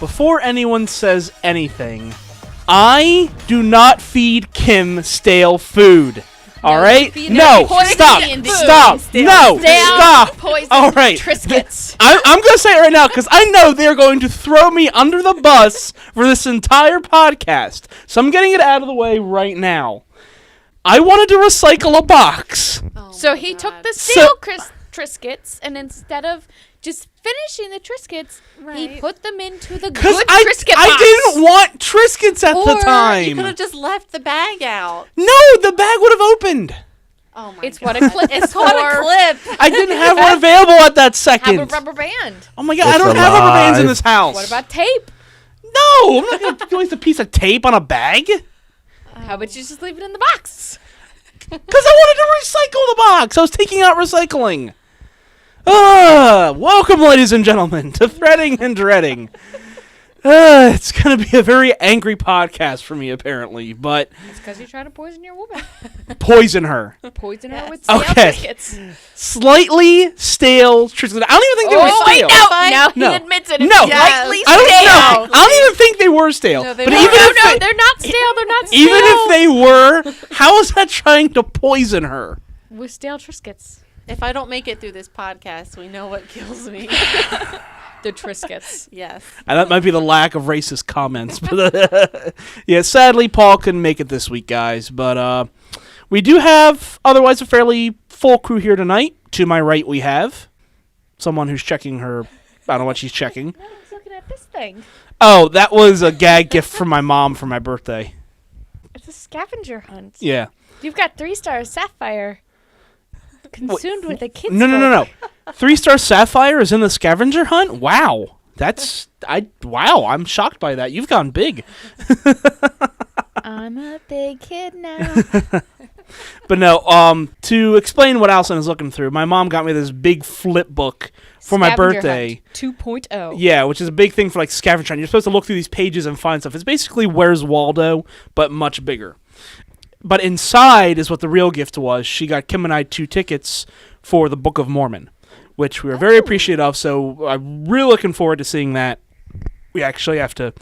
before anyone says anything, I do not feed Kim stale food. All right? No, stop. No, stop. All right. Triscuits. I'm going to say it right now because I know they're going to throw me under the bus for this entire podcast. So I'm getting it out of the way right now. I wanted to recycle a box. Oh so he took the stale Triscuits, and instead of just finishing the Triscuits, he put them into the good Triscuit box. I didn't want Triscuits at the time. You could have just left the bag out. No, the bag would have opened. Oh my God. What a clip. It's called a clip. I didn't have one available at that second. Have a rubber band. Oh my God, I don't have rubber bands in this house. What about tape? No, I'm not going to waste a piece of tape on a bag. How about you just leave it in the box? Because I wanted to recycle the box. I was taking out recycling. Welcome, ladies and gentlemen, to Threading and Dreading. It's going to be a very angry podcast for me, apparently, but... It's because you try to poison your woman. Poison her. Poison her with stale Triscuits. Slightly stale Triscuits. I don't even think they were stale. Wait, no, he admits it. No, slightly stale. I don't even think they were stale. No, they're not stale. They're not stale. Even if they were, how is that trying to poison her? With stale Triscuits. If I don't make it through this podcast, we know what kills me. The Triscuits. Yes. And that might be the lack of racist comments. But yeah, sadly, Paul couldn't make it this week, guys. But we do have otherwise a fairly full crew here tonight. To my right, we have someone who's checking her. I don't know what she's checking. No, I was looking at this thing. Oh, that was a gag gift from my mom for my birthday. It's a scavenger hunt. Yeah. You've got 3-star sapphire. Consumed with a kid's No. 3-star sapphire is in the scavenger hunt? Wow. I'm shocked by that. You've gone big. I'm a big kid now. But no, to explain what Alison is looking through, my mom got me this big flip book for my birthday. Hunt 2.0. Yeah, which is a big thing for like scavenger hunt. You're supposed to look through these pages and find stuff. It's basically Where's Waldo, but much bigger. But inside is what the real gift was. She got Kim and I 2 tickets for the Book of Mormon, which we were very appreciative of. So I'm really looking forward to seeing that. We actually have to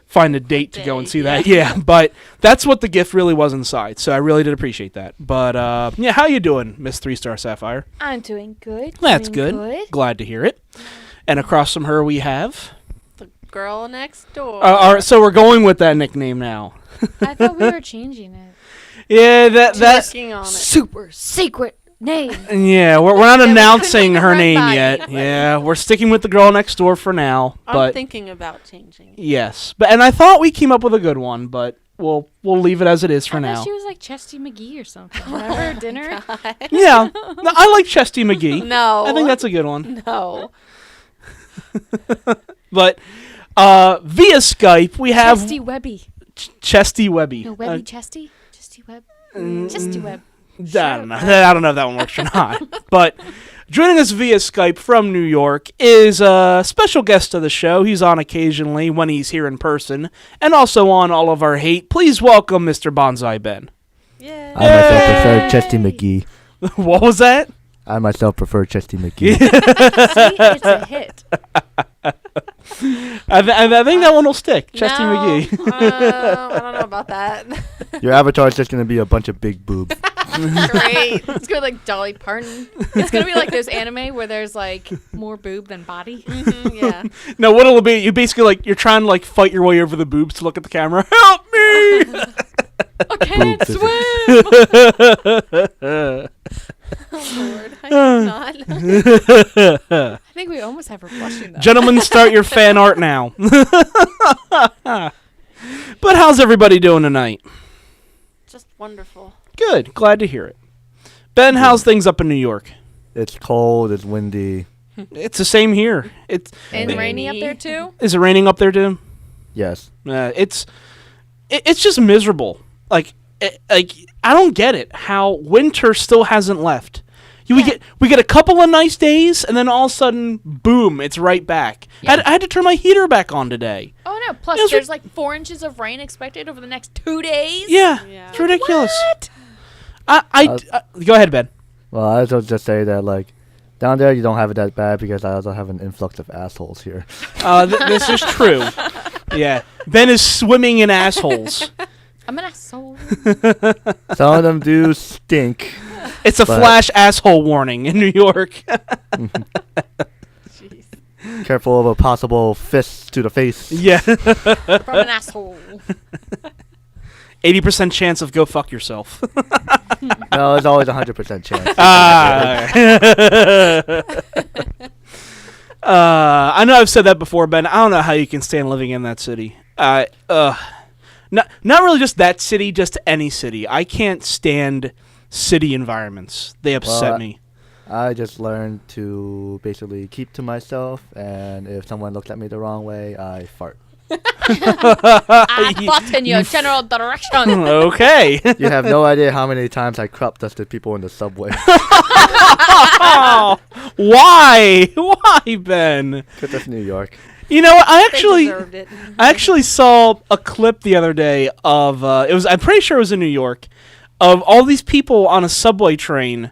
find a date to go and see that. Yeah, but that's what the gift really was inside. So I really did appreciate that. But yeah, how you doing, Miss 3-star Sapphire? I'm doing good. That's good. Glad to hear it. And across from her we have the girl next door. So we're going with that nickname now. I thought we were changing it. Yeah, that's super secret name. Yeah, we're not announcing her name yet. Yeah, we're sticking with the girl next door for now. I'm thinking about changing. Yes, and I thought we came up with a good one, but we'll leave it as it is for now. I thought she was like Chesty McGee or something. Remember dinner? Yeah, no, I like Chesty McGee. No, I think that's a good one. No, but via Skype we have Chesty Webby. Chesty Webby. No, Webby Chesty. Chesty Webb. Chesty Webb. I don't know. I don't know if that one works or not. But joining us via Skype from New York is a special guest of the show. He's on occasionally when he's here in person, and also on All of Our Hate. Please welcome Mr. Banzai Ben. Yay. I myself prefer Chesty McGee. What was that? I myself prefer Chesty McGee. See, it's a hit. I think that one will stick. Chesty McGee. I don't know about that. Your avatar is just going to be a bunch of big boobs. Great. It's going to be like Dolly Parton. It's going to be like those anime where there's like more boob than body. Mm-hmm, yeah. No, what it'll be, you basically like, you're trying to like fight your way over the boobs to look at the camera. Help me! I can't swim! Oh, Lord. I cannot. I think we almost have her blushing, though. Gentlemen, start your fan art now. But how's everybody doing tonight? Just wonderful. Good. Glad to hear it. Ben, how's things up in New York? It's cold. It's windy. It's the same here. And rainy up there, too? Is it raining up there, too? Yes. It's just miserable. Like I don't get it how winter still hasn't left. We get a couple of nice days, and then all of a sudden, boom, it's right back. Yeah. I had to turn my heater back on today. Oh, no. Plus, there's like 4 inches of rain expected over the next 2 days. Yeah. It's ridiculous. What? Go ahead, Ben. Well, I was just say that, like, Down there, you don't have it that bad because I also have an influx of assholes here. This is true. Yeah. Ben is swimming in assholes. I'm an asshole. Some of them do stink. It's a flash asshole warning in New York. Jeez. Careful of a possible fist to the face. Yeah. From an asshole. 80% chance of go fuck yourself. No, it's always 100% chance. I know I've said that before, Ben. I don't know how you can stand living in that city. Not really just that city, just any city. I can't stand city environments. They upset me. I just learned to basically keep to myself, and if someone looks at me the wrong way, I fart. I fought in your general direction. Okay. You have no idea how many times I crop dusted people in the subway. Why? Why, Ben? Because that's New York. You know what? I Deserved it. actually saw a clip the other day of I'm pretty sure it was in New York, of all these people on a subway train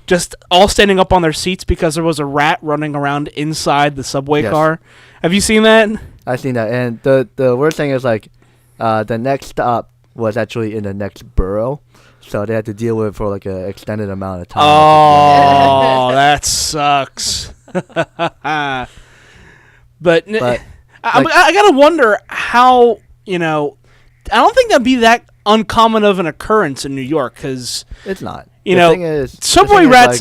just all standing up on their seats because there was a rat running around inside the subway car. Have you seen that? I've seen that, and the worst thing is the next stop was actually in the next borough, so they had to deal with it for like an extended amount of time. Oh, that sucks. But I gotta wonder how, I don't think that'd be that uncommon of an occurrence in New York, because it's not. Thing is, subway rats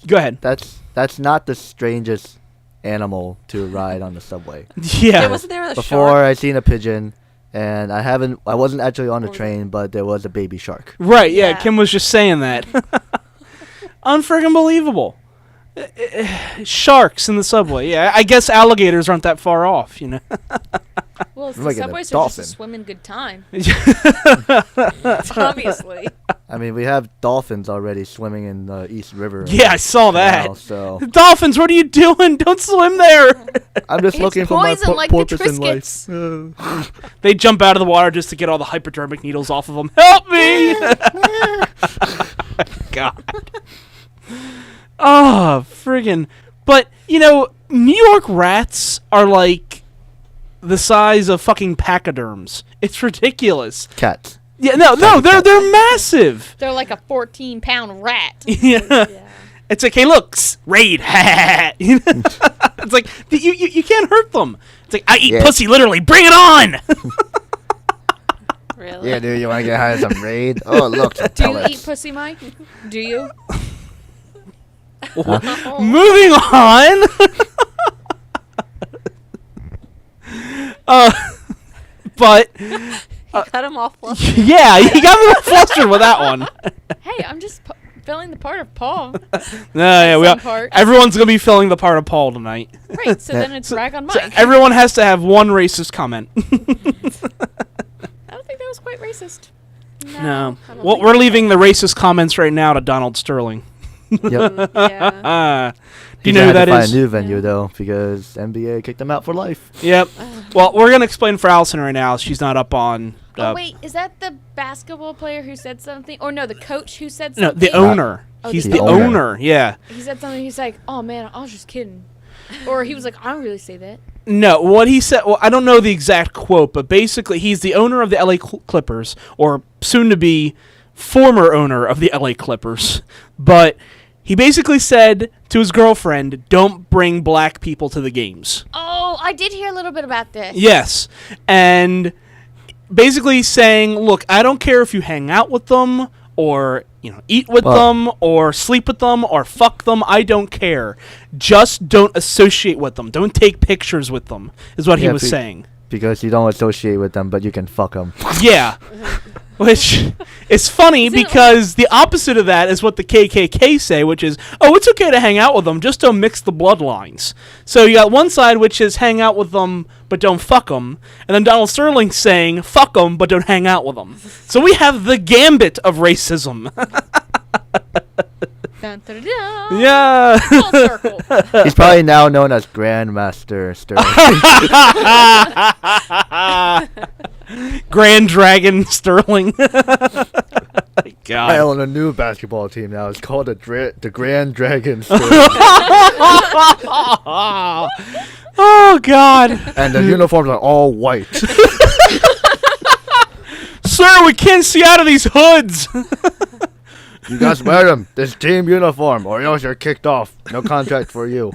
go ahead. That's not the strangest animal to ride on the subway. Yeah. Wasn't there a Before shark? I seen a pigeon, and I wasn't actually on the train, but there was a baby shark. Right, yeah, Yeah. Kim was just saying that. Unfriggin' believable. Sharks in the subway. Yeah, I guess alligators aren't that far off, Well, it's I'm the like a subways are just dolphin. a swimming good time. Obviously. I mean, we have dolphins already swimming in the East River. Yeah, I saw that. Now, so Dolphins, what are you doing? Don't swim there. I'm just It's looking for my poison like the porpoise in life. Triscuits. They jump out of the water just to get all the hypodermic needles off of them. Help me! God. Oh, friggin'. But, New York rats are like the size of fucking pachyderms. It's ridiculous. Cats. Yeah, no, they're massive. They're like a 14-pound rat. Yeah. Yeah. It's like, hey, look, raid. It's like, you can't hurt them. It's like, I eat pussy, literally. Bring it on. Really? Yeah, dude, you want to get high as some raid? Oh, look, some Do you pellets. eat pussy, Mike? Do you? Moving on. But Cut him off. Flustered. yeah, he got me flustered with that one. Hey, I'm just filling the part of Paul. No, yeah, Some part. everyone's gonna be filling the part of Paul tonight. Right, so then it's rag on So Mike. everyone has to have one racist comment. I don't think that was quite racist. No. I don't Well, think we're so. leaving the racist comments right now to Donald Sterling. Yep. Yeah. Do you know who that Find is? a new venue though, because NBA kicked them out for life. Yep. Well, we're gonna explain for Allison right now. She's not up on. Oh, wait, is that the basketball player who said something? Or no, the coach who said No, something? the owner. Oh, He's the the owner. owner. Yeah. He said something, he's like, oh man, I was just kidding. Or he was like, I don't really say that. No, what he said. Well, I don't know the exact quote, but basically, he's the owner of the LA Clippers, or soon to be former owner of the LA Clippers. But he basically said to his girlfriend, "Don't bring black people to the games." Oh, I did hear a little bit about this. Yes, and basically saying, "Look, I don't care if you hang out with them or eat with them or sleep with them or fuck them. I don't care. Just don't associate with them. Don't take pictures with them." Is what he Yeah, was saying. Because you don't associate with them, but you can fuck them. Yeah. Which is funny Isn't it because the opposite of that is what the KKK say, which is, oh, it's okay to hang out with them, just don't mix the bloodlines. So you got one side, which is hang out with them, but don't fuck them. And then Donald Sterling saying, fuck them, but don't hang out with them. So we have the gambit of racism. Dun, dun, dun, dun. Yeah. Full circle. He's probably now known as Grandmaster Sterling. Grand Dragon Sterling. I God. own a new basketball team now. It's called the Grand Dragons. Oh, God. And the uniforms are all white. Sir, we can't see out of these hoods. You guys wear them. This team uniform, or else you're kicked off. No contract for you.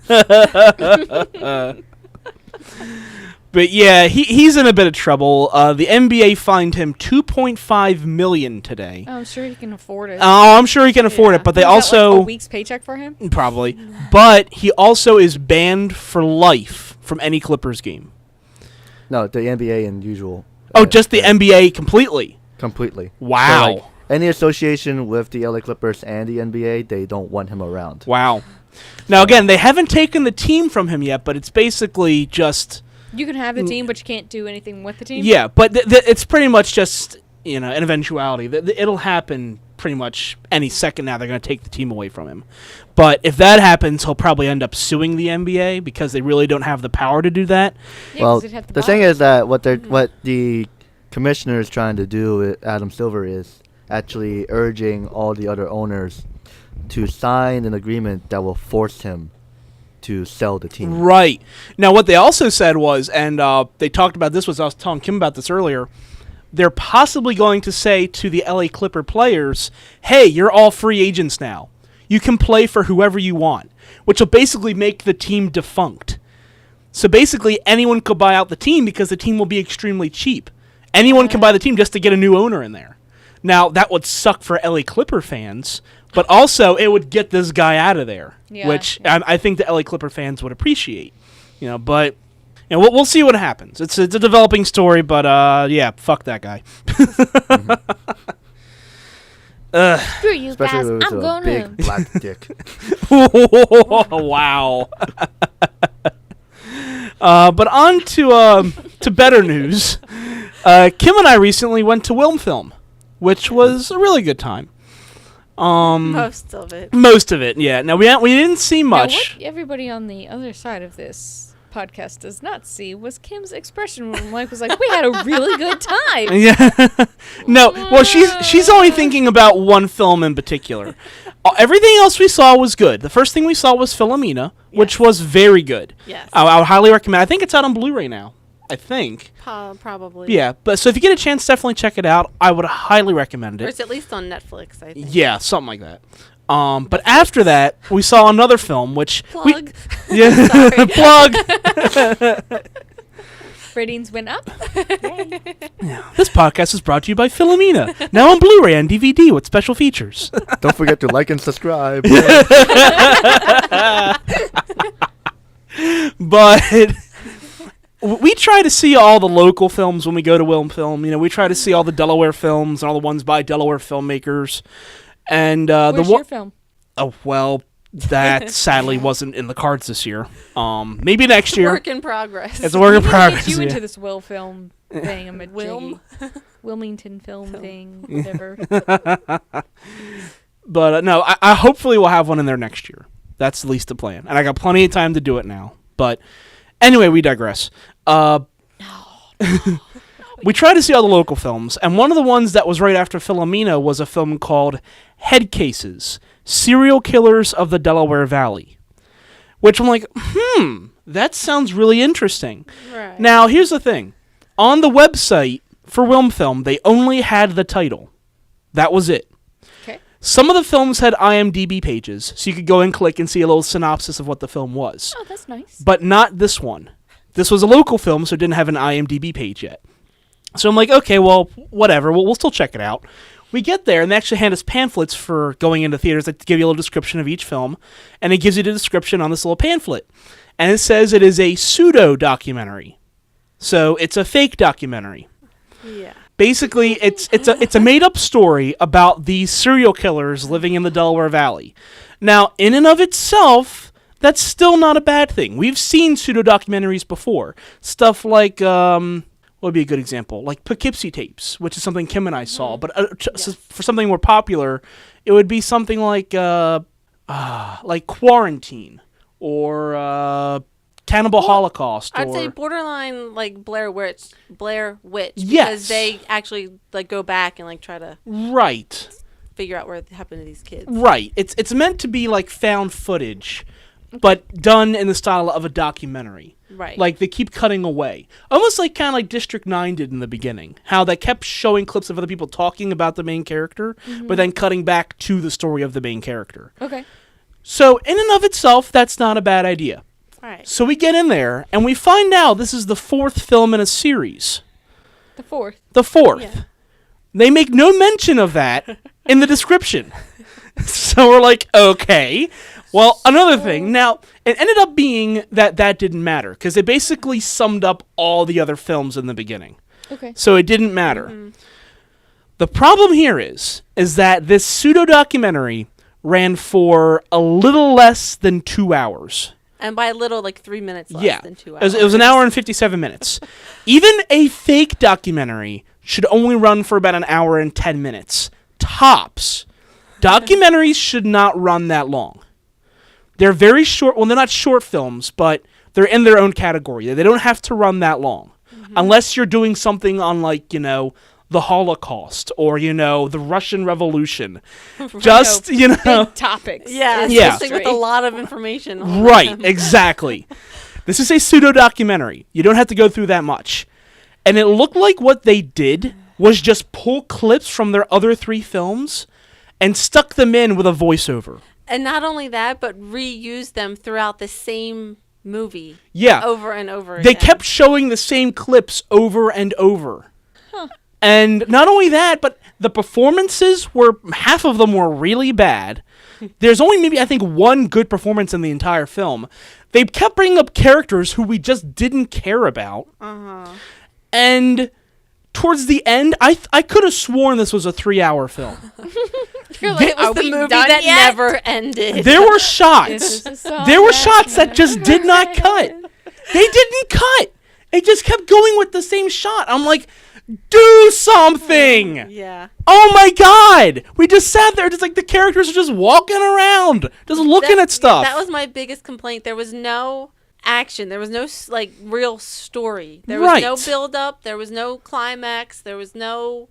But yeah, he's in a bit of trouble. The NBA fined him $2.5 million today. Oh, I'm sure he can afford it. Oh, I'm sure he can afford it, but they Was that, also like, a week's paycheck for him. probably. But he also is banned for life from any Clippers game. No, the NBA in usual. Oh, just the NBA completely. Completely. Wow. So, like, any association with the LA Clippers and the NBA, they don't want him around. Wow. Now again, they haven't taken the team from him yet, but it's basically just You can have the team, but you can't do anything with the team. yeah. But it's pretty much just an eventuality. It'll happen pretty much any second now. They're going to take the team away from him. But if that happens, he'll probably end up suing the NBA because they really don't have the power to do that. Yeah, Well, 'cause they'd have to the buy thing it. is that what the commissioner is trying to do with Adam Silver is actually urging all the other owners to sign an agreement that will force him to sell the team. Right. Now, what they also said was, and they talked about this, I was telling Kim about this earlier, they're possibly going to say to the LA Clipper players, hey, you're all free agents now. You can play for whoever you want, which will basically make the team defunct. So basically, anyone could buy out the team because the team will be extremely cheap. Anyone can buy the team just to get a new owner in there. Now, that would suck for LA Clipper fans, but also it would get this guy out of there, Yeah, which I think the LA Clipper fans would appreciate. But we'll see what happens. It's a developing story, but yeah, fuck that guy. Screw you Especially guys. if it's I'm a gonna. big black dick. Wow. But on to better news. Kim and I recently went to Wilm Film, which was a really good time. Most of it. Most of it, yeah. Now we didn't see much. Now, what everybody on the other side of this podcast does not see was Kim's expression when Mike was like, "We had a really good time." Yeah. No, well, she's only thinking about one film in particular. Everything else we saw was good. The first thing we saw was Philomena, which Yes. was very good. Yes. I would highly recommend. I think it's out on Blu-ray now. I think. Probably. Yeah, but so if you get a chance, definitely check it out. I would highly recommend Or it. it's at least on Netflix, I think. Yeah, something like that. But after that, we saw another film, which Plug. yeah, plug. Ratings went up. This podcast is brought to you by Philomena, now on Blu-ray and DVD with special features. Don't forget to like and subscribe. But we try to see all the local films when we go to Wilm Film. We try to see all the Delaware films and all the ones by Delaware filmmakers. And Where's your film? Oh, well, that sadly wasn't in the cards this year. Maybe next year. Work in progress. It's a work in We need to progress. get you yeah. into this Will Film thing. I'm a Wilm? Wilmington Film thing, whatever. But no, I hopefully will have one in there next year. That's at least the plan. And I got plenty of time to do it now. But anyway, we digress. We try to see all the local films, and one of the ones that was right after Philomena was a film called Head Cases, Serial Killers of the Delaware Valley. Which I'm like, that sounds really interesting. Right. Now, here's the thing. On the website for Wilm Film, they only had the title. That was it. Okay. Some of the films had IMDb pages, so you could go and click and see a little synopsis of what the film was. Oh, that's nice. But not this one. This was a local film, so it didn't have an IMDb page yet. So I'm like, okay, well, whatever. We'll still check it out. We get there, and they actually hand us pamphlets for going into theaters that give you a little description of each film, and it gives you the description on this little pamphlet. And it says it is a pseudo-documentary. So it's a fake documentary. Yeah. Basically, it's a made-up story about these serial killers living in the Delaware Valley. Now, in and of itself, that's still not a bad thing. We've seen pseudo-documentaries before. Stuff like, what would be a good example? Like Poughkeepsie Tapes, which is something Kim and I saw. But for something more popular, it would be something like Quarantine or Cannibal Holocaust. I'd or, say borderline like Blair Witch. Yes. Because they actually like go back and like try to right. figure out what happened to these kids. Right. It's meant to be like found footage, but done in the style of a documentary. Right. Like they keep cutting away. Almost like kind of like District 9 did in the beginning. How they kept showing clips of other people talking about the main character, but then cutting back to the story of the main character. Okay. So in and of itself, that's not a bad idea. All right. So we get in there, and we find out this is the 4th film in a series. The 4th. The 4th. Yeah. They make no mention of that in the description. So we're like, okay. Well, another thing. Now, it ended up being that didn't matter, because they basically summed up all the other films in the beginning. Okay. So it didn't matter. The problem here is that this pseudo-documentary ran for a little less than 2 hours. And by a little, like 3 minutes less than 2 hours. It was an hour and 57 minutes. Even a fake documentary should only run for about an hour and 10 minutes. Tops. Documentaries should not run that long. They're very short. Well, they're not short films, but they're in their own category. They don't have to run that long. Unless you're doing something on, like, the Holocaust or, the Russian Revolution. Just, Big topics. Yeah. Yeah. Something with a lot of information. on Right, them. exactly. This is a pseudo-documentary. You don't have to go through that much. And it looked like what they did was just pull clips from their other 3 films and stuck them in with a voiceover. And not only that, but reuse them throughout the same movie. Yeah. Over and over They again. kept showing the same clips over and over. And not only that, but the performances half of them were really bad. There's only maybe, I think, one good performance in the entire film. They kept bringing up characters who we just didn't care about. And towards the end, I could have sworn this was a 3-hour film. You're like, It was are the we movie done that yet? never ended. There were shots. This is a There were song shots that just did not cut. They didn't cut. It just kept going with the same shot. I'm like, do something. Yeah. Oh my God. We just sat there just like the characters are just walking around, just looking at stuff. That was my biggest complaint. There was no action. There was no like real story. There was no Right. build up. There was no climax. There was no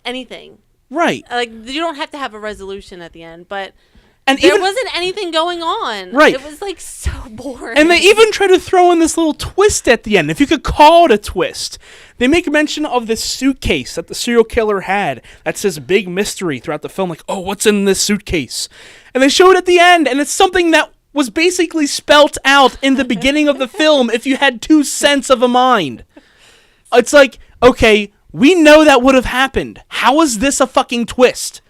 anything. Right. Like you don't have to have a resolution at the end, but And there even wasn't anything going on. Right. It was like so boring. and they even try to throw in this little twist at the end, if you could call it a twist. They make mention of this suitcase that the serial killer had that says big mystery throughout the film, like, oh, what's in this suitcase? And they show it at the end, and it's something that was basically spelt out in the beginning of the film if you had 2 cents of a mind. It's like, okay, we know that would have happened. How is this a fucking twist?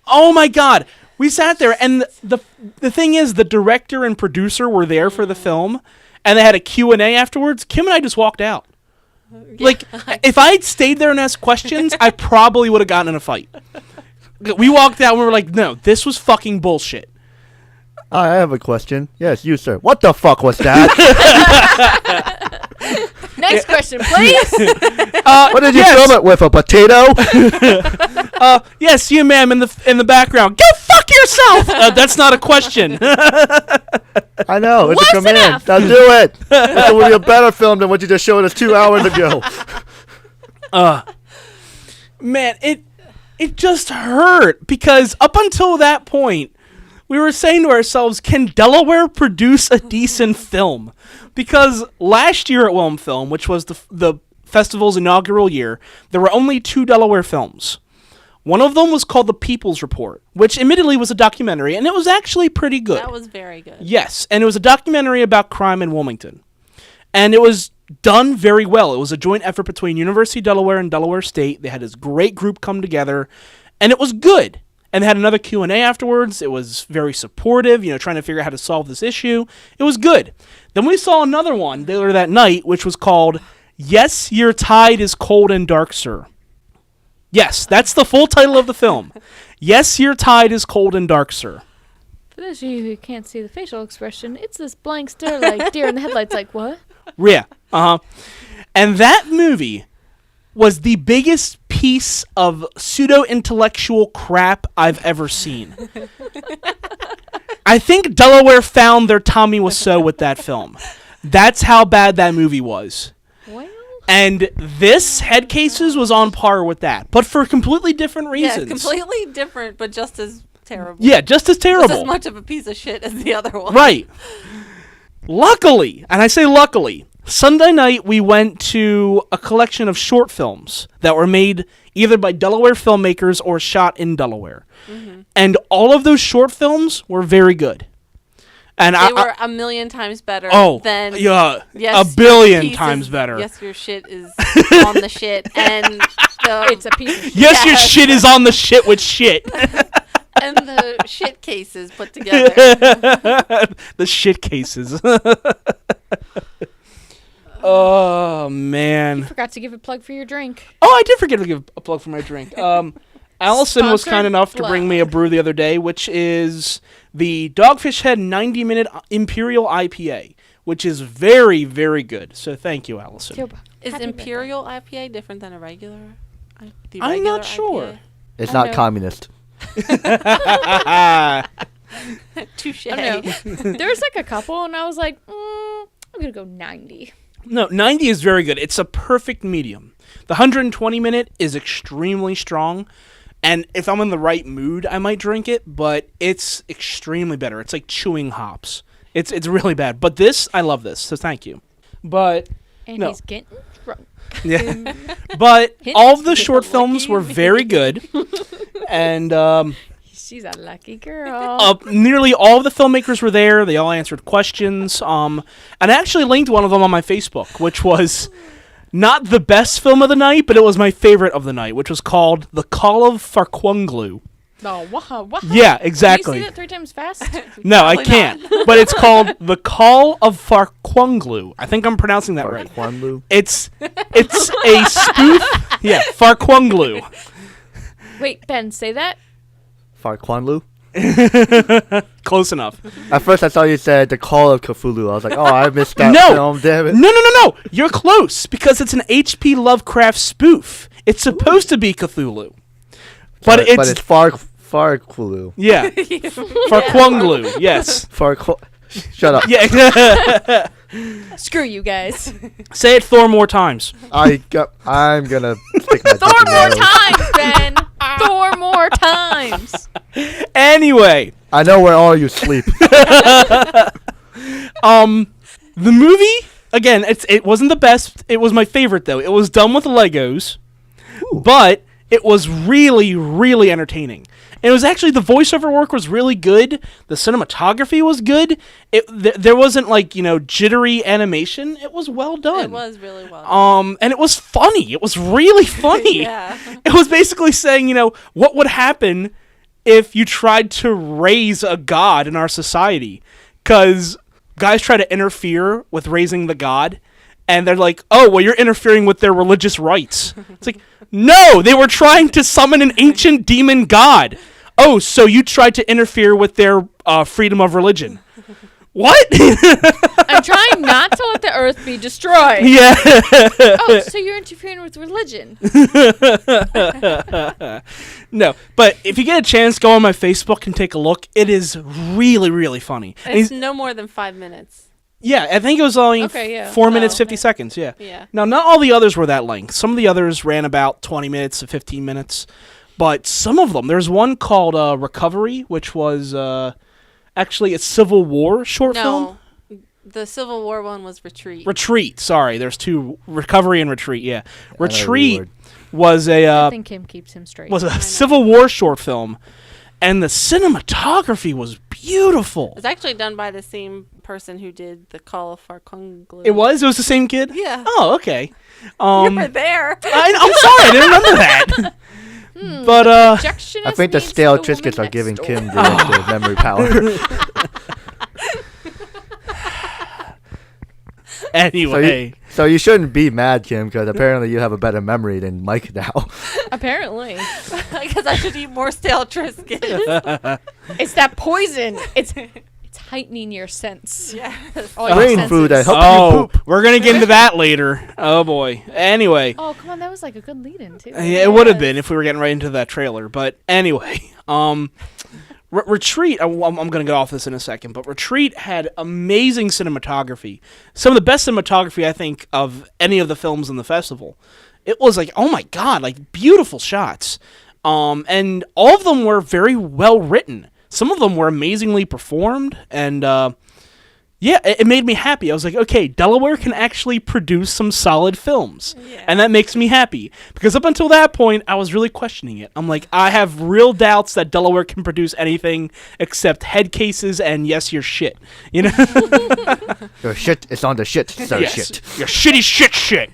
Oh my God. We sat there, and the thing is, the director and producer were there for the film, and they had a Q&A afterwards. Kim and I just walked out. Like, if I had stayed there and asked questions, I probably would have gotten in a fight. We walked out and we were like, no, this was fucking bullshit. I have a question. Yes, you, sir. What the fuck was that? Next question, please. What did you film it with? A potato? Yes, you, ma'am, in the background. Go fuck yourself! That's not a question. I know. It's Close a command. enough. Now do it. It will be a better film than what you just showed us 2 hours ago. Man, it just hurt, because up until that point, we were saying to ourselves, can Delaware produce a decent film? Because last year at Wilm Film, which was the festival's inaugural year, there were only 2 Delaware films. One of them was called The People's Report, which admittedly was a documentary, and it was actually pretty good. That was very good. Yes, and it was a documentary about crime in Wilmington. And it was done very well. It was a joint effort between University of Delaware and Delaware State. They had this great group come together, and it was good. And they had another Q&A afterwards. It was very supportive, trying to figure out how to solve this issue. It was good. Then we saw another one later that night, which was called Yes, Your Tide is Cold and Dark, Sir. Yes, that's the full title of the film. Yes, Your Tide is Cold and Dark, Sir. For those of you who can't see the facial expression, it's this blank stare like deer in the headlights, like, what? Yeah, And that movie was the biggest piece of pseudo-intellectual crap I've ever seen. I think Delaware found their Tommy Wiseau with that film. That's how bad that movie was. Well, And this Head Cases was on par with that, but for completely different reasons. Yeah, completely different, but just as terrible. Yeah, just as terrible. Just as much of a piece of shit as the other one. Right. Luckily, and I say luckily, Sunday night we went to a collection of short films that were made either by Delaware filmmakers or shot in Delaware. Mm-hmm. And all of those short films were very good. And they were a million times better than yeah, yes, a billion times better. Yes, your shit is on the shit, and it's a piece of shit. Yes, your shit is on the shit with shit. And the shit cases put together. The shit cases. Oh, man. You forgot to give a plug for your drink. Oh, I did forget to give a plug for my drink. Allison was kind enough to bring me a brew the other day, which is the Dogfish Head 90-minute Imperial IPA, which is very, very good. So thank you, Allison. Is Imperial IPA different than a regular? I'm not sure. It's not communist. Touche. There's like a couple, and I was like, I'm going to go 90. No, 90 is very good. It's a perfect medium. The 120-minute is extremely strong. And if I'm in the right mood, I might drink it, but it's extremely better. It's like chewing hops. It's really bad. But this, I love this, so thank you. But And he's getting drunk. yeah. But all of the short films were very good. And she's a lucky girl. nearly all of the filmmakers were there. They all answered questions. And I actually linked one of them on my Facebook, which was not the best film of the night, but it was my favorite of the night, which was called The Call of Farquunglu. Oh, wow. Yeah, exactly. Can you say that 3 times fast? No, I can't. But it's called The Call of Farquunglu. I think I'm pronouncing that right. Farquunglu? It's a spoof. Yeah, Farquunglu. Wait, Ben, say that. Farquunglu? Close enough. At first I thought you said The Call of Cthulhu. I was like, oh, I missed that film, damn it. No. You're close, because it's an H.P. Lovecraft spoof. It's supposed to be Cthulhu. But it's Farquunglu. Yeah. Farquunglu, yes. Shut up. Yeah. Screw you guys. Say it Thor more times. I'm gonna stick my Thor more times, Ben. Thor more times. Anyway. I know where all you sleep. The movie, again, it wasn't the best. It was my favorite, though. It was done with Legos. Ooh. But it was really, really entertaining. And it was actually, the voiceover work was really good. The cinematography was good. There wasn't, like, jittery animation. It was well done. It was really well done. And it was funny. It was really funny. Yeah. It was basically saying, what would happen if you tried to raise a god in our society? Because guys try to interfere with raising the god. And they're like, oh, well, you're interfering with their religious rights. It's like, no, they were trying to summon an ancient demon god. Oh, so you tried to interfere with their freedom of religion. What? I'm trying not to let the earth be destroyed. Yeah. Oh, so you're interfering with religion. No, but if you get a chance, go on my Facebook and take a look. It is really, really funny. It's no more than 5 minutes. Yeah, I think it was only 4 minutes, 50 seconds, yeah. Now, not all the others were that length. Some of the others ran about 20 minutes to 15 minutes. But some of them, there's one called Recovery, which was actually a Civil War short film. No, the Civil War one was Retreat. Retreat, sorry. There's two, Recovery and Retreat, yeah. Retreat was I think Kim keeps him straight. Was a Civil War short film. And the cinematography was beautiful. It's actually done by the same person who did The Call of Farquunglu. It was? It was the same kid? Yeah. Oh, okay. You were there. I'm sorry, I didn't remember that. But I think the stale Triscuits are giving Kim the memory power. Anyway. So you shouldn't be mad, Kim, because apparently you have a better memory than Mike now. Apparently. I guess I should eat more stale Triscuits. It's that poison. It's heightening your sense. Yeah. Brain food that helps you poop. We're going to get into that later. Oh, boy. Anyway. Oh, come on. That was like a good lead-in, too. Yeah, it would have been if we were getting right into that trailer. But anyway. Retreat, I'm going to get off this in a second, but Retreat had amazing cinematography. Some of the best cinematography, I think, of any of the films in the festival. It was like, oh my god, like beautiful shots. And all of them were very well written. Some of them were amazingly performed, and it made me happy. I was like, okay, Delaware can actually produce some solid films. Yeah. And that makes me happy. Because up until that point, I was really questioning it. I'm like, I have real doubts that Delaware can produce anything except head cases and yes, your shit. You know? Your shit is on the shit, sir. Yes, Shit. your shitty shit.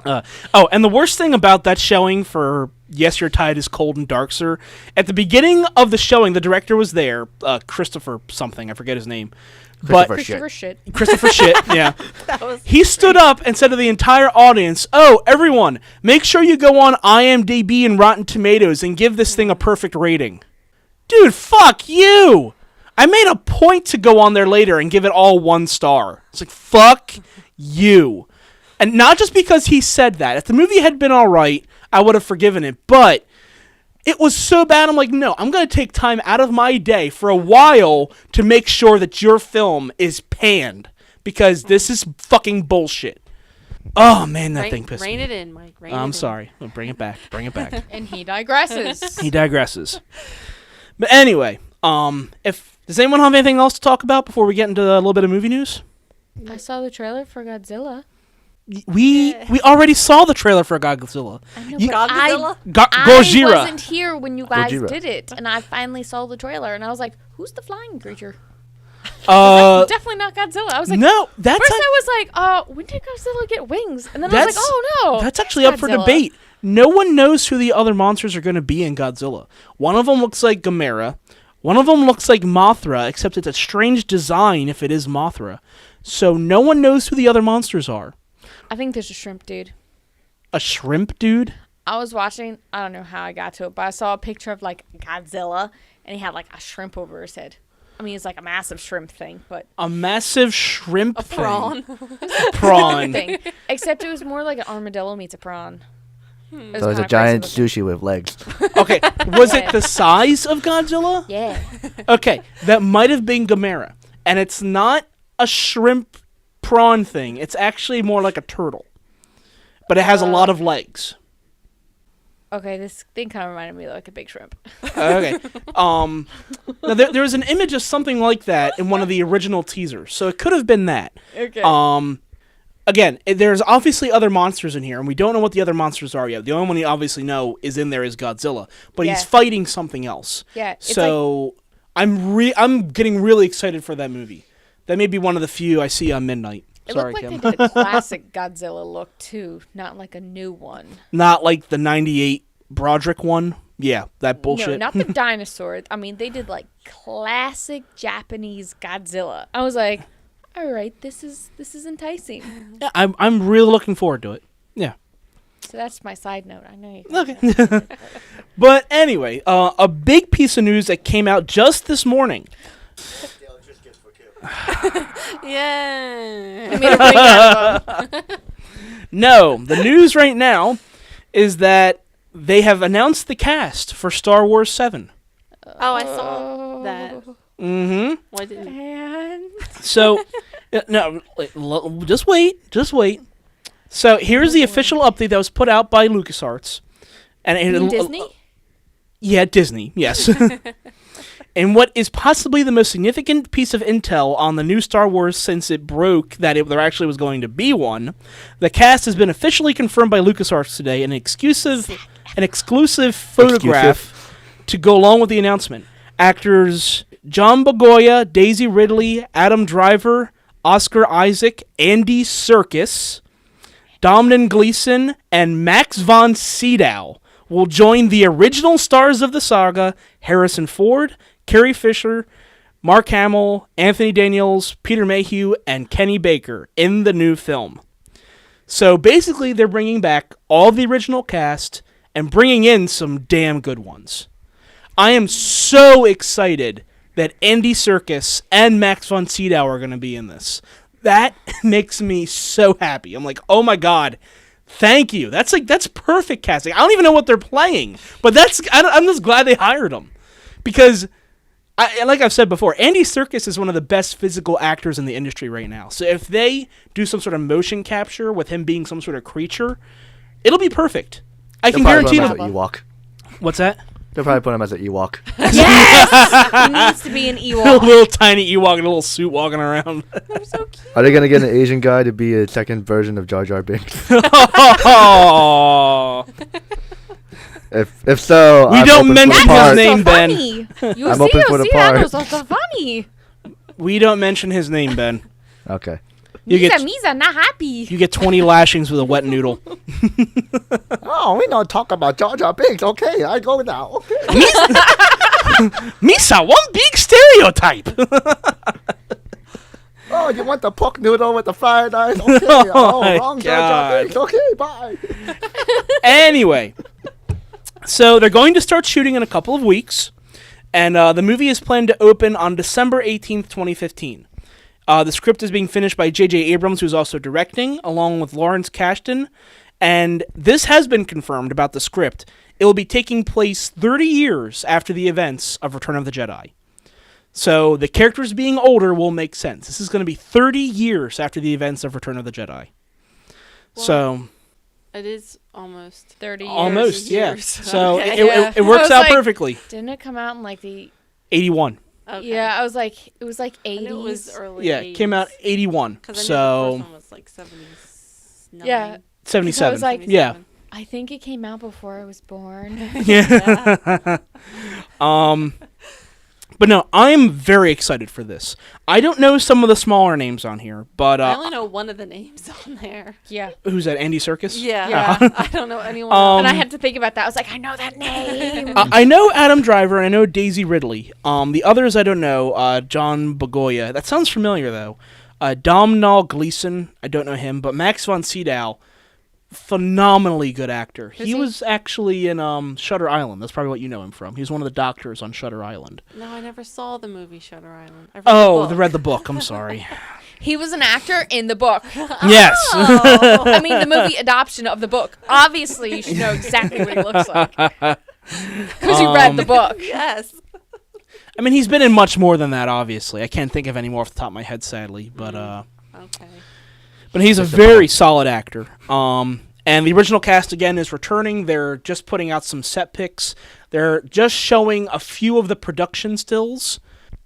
And the worst thing about that showing for Yes, Your Tide is Cold and Dark, Sir, at the beginning of the showing, the director was there, Christopher something, I forget his name. Christopher Shit, yeah. He stood up and said to the entire audience, oh, everyone, make sure you go on IMDb and Rotten Tomatoes and give this thing a perfect rating. Dude, fuck you! I made a point to go on there later and give it all 1 star. It's like, fuck you. And not just because he said that. If the movie had been alright, I would have forgiven it, but it was so bad, I'm like, no, I'm going to take time out of my day for a while to make sure that your film is panned, because this is fucking bullshit. Oh, man, that thing pissed me. Rein it in, Mike. I'm sorry. Bring it back. And he digresses. He digresses. But anyway, does anyone have anything else to talk about before we get into a little bit of movie news? I saw the trailer for Godzilla. We already saw the trailer for Godzilla. I know, Godzilla? Gojira. I wasn't here when you guys Gojira. did it, and I finally saw the trailer, and I was like, "Who's the flying creature?" Definitely not Godzilla. I was like, no, that's first I was like, when did Godzilla get wings? And then I was like, oh no, that's actually up for debate. No one knows who the other monsters are going to be in Godzilla. One of them looks like Gamera. One of them looks like Mothra, except it's a strange design if it is Mothra. So no one knows who the other monsters are. I think there's a shrimp dude. A shrimp dude? I was watching, I don't know how I got to it, but I saw a picture of like Godzilla, and he had like a shrimp over his head. I mean, it's like a massive shrimp thing, but... A massive shrimp a prawn. A prawn. Thing. Except it was more like an armadillo meets a prawn. So it's a giant sushi with legs. Okay, was it the size of Godzilla? Yeah. Okay, that might have been Gamera. And it's not a shrimp prawn thing. It's actually more like a turtle. But it has a lot of legs. Okay, this thing kind of reminded me of like a big shrimp. Okay. Now there was an image of something like that in one of the original teasers, so it could have been that. Okay. Again, there's obviously other monsters in here, and we don't know what the other monsters are yet. The only one you obviously know is in there is Godzilla, but he's fighting something else. Yeah. So I'm getting really excited for that movie. That may be one of the few I see on midnight. It Sorry, looked like Kim. they did a classic Godzilla look too, not like a new one. Not like the 98 Broderick one. Yeah, that bullshit. No, not the dinosaur. I mean, they did like classic Japanese Godzilla. I was like, all right, this is enticing. Yeah, I'm really looking forward to it. Yeah. So that's my side note. I know you. Okay. But anyway, a big piece of news that came out just this morning. Yeah. I made a bring out of them. No, the news right now is that they have announced the cast for Star Wars 7. Oh, I saw that. Mm-hmm. Why didn't you? And So, no, just wait. So here's the official update that was put out by LucasArts. And Disney? Yeah, Disney, yes. And what is possibly the most significant piece of intel on the new Star Wars since it broke that there actually was going to be one, the cast has been officially confirmed by LucasArts today in an exclusive photograph to go along with the announcement. Actors John Boyega, Daisy Ridley, Adam Driver, Oscar Isaac, Andy Serkis, Domhnall Gleeson, and Max von Sydow will join the original stars of the saga, Harrison Ford, Carrie Fisher, Mark Hamill, Anthony Daniels, Peter Mayhew, and Kenny Baker in the new film. So basically, they're bringing back all the original cast and bringing in some damn good ones. I am so excited that Andy Serkis and Max von Sydow are going to be in this. That makes me so happy. I'm like, oh my god, thank you. That's perfect casting. I don't even know what they're playing, but I'm just glad they hired them. because like I've said before, Andy Serkis is one of the best physical actors in the industry right now. So if they do some sort of motion capture with him being some sort of creature, it'll be perfect. I can guarantee They'll it. probably put him as an Ewok. What's that? They'll probably put him as an Ewok. Yes! He needs to be an A Ewok. little tiny Ewok in a little suit walking around. They're so cute. Are they gonna get an Asian guy to be a second version of Jar Jar Binks? Oh. If so, We I'm don't open mention for his the part. name. so Ben. funny. You I'm see, open for the that part. was so funny. We don't mention his name, Ben. Okay. You get Misa, not happy. you get 20 lashings with a wet noodle. Oh, we don't talk about Jar Jar Binks. Okay, I go now. Okay. Misa, one big stereotype. Oh, you want the pork noodle with the fried eyes? Okay. Oh Oh, my wrong Jar Jar God. Binks. Okay, bye. Anyway, so they're going to start shooting in a couple of weeks, and the movie is planned to open on December 18th, 2015. The script is being finished by J.J. Abrams, who's also directing, along with Lawrence Kasdan, and this has been confirmed about the script. It will be taking place 30 years after the events of Return of the Jedi. So the characters being older will make sense. This is going to be 30 years after the events of Return of the Jedi. Wow. So... It is almost 30 years. Almost, yeah. Years. So Okay. it I works was out like- perfectly. Didn't it come out in like the... 81. Okay. Yeah, I was like, it was like I 80s. knew it was early. Yeah, it came out 81. 'Cause I knew the So first one was like 79. Yeah. 77. was like- yeah. I think it came out before I was born. Yeah. But no, I'm very excited for this. I don't know some of the smaller names on here, but I only know one of the names on there. Yeah. who's that? Andy Serkis? Yeah. Yeah. I don't know anyone. Um, And I had to think about that. I was like, I know that name. I know Adam Driver and I know Daisy Ridley. The others I don't know. John Bogoya. That sounds familiar though. Domhnall Gleeson. I don't know him, but Max von Sydow. Phenomenally good actor. Who's He he? was actually in Shutter Island. That's probably what you know him from. He was one of the doctors on Shutter Island. No, I never saw the movie Shutter Island. I read Oh, the book. read the book. I'm sorry. He was an actor in the book. Yes. Oh. I mean, the movie adoption of the book. Obviously, you should know exactly what he looks like. Because you read the book. Yes. I mean, he's been in much more than that, obviously. I can't think of any more off the top of my head, sadly. But Okay. but he's a very solid actor. And the original cast, again, is returning. They're just putting out some set pics. They're just showing a few of the production stills.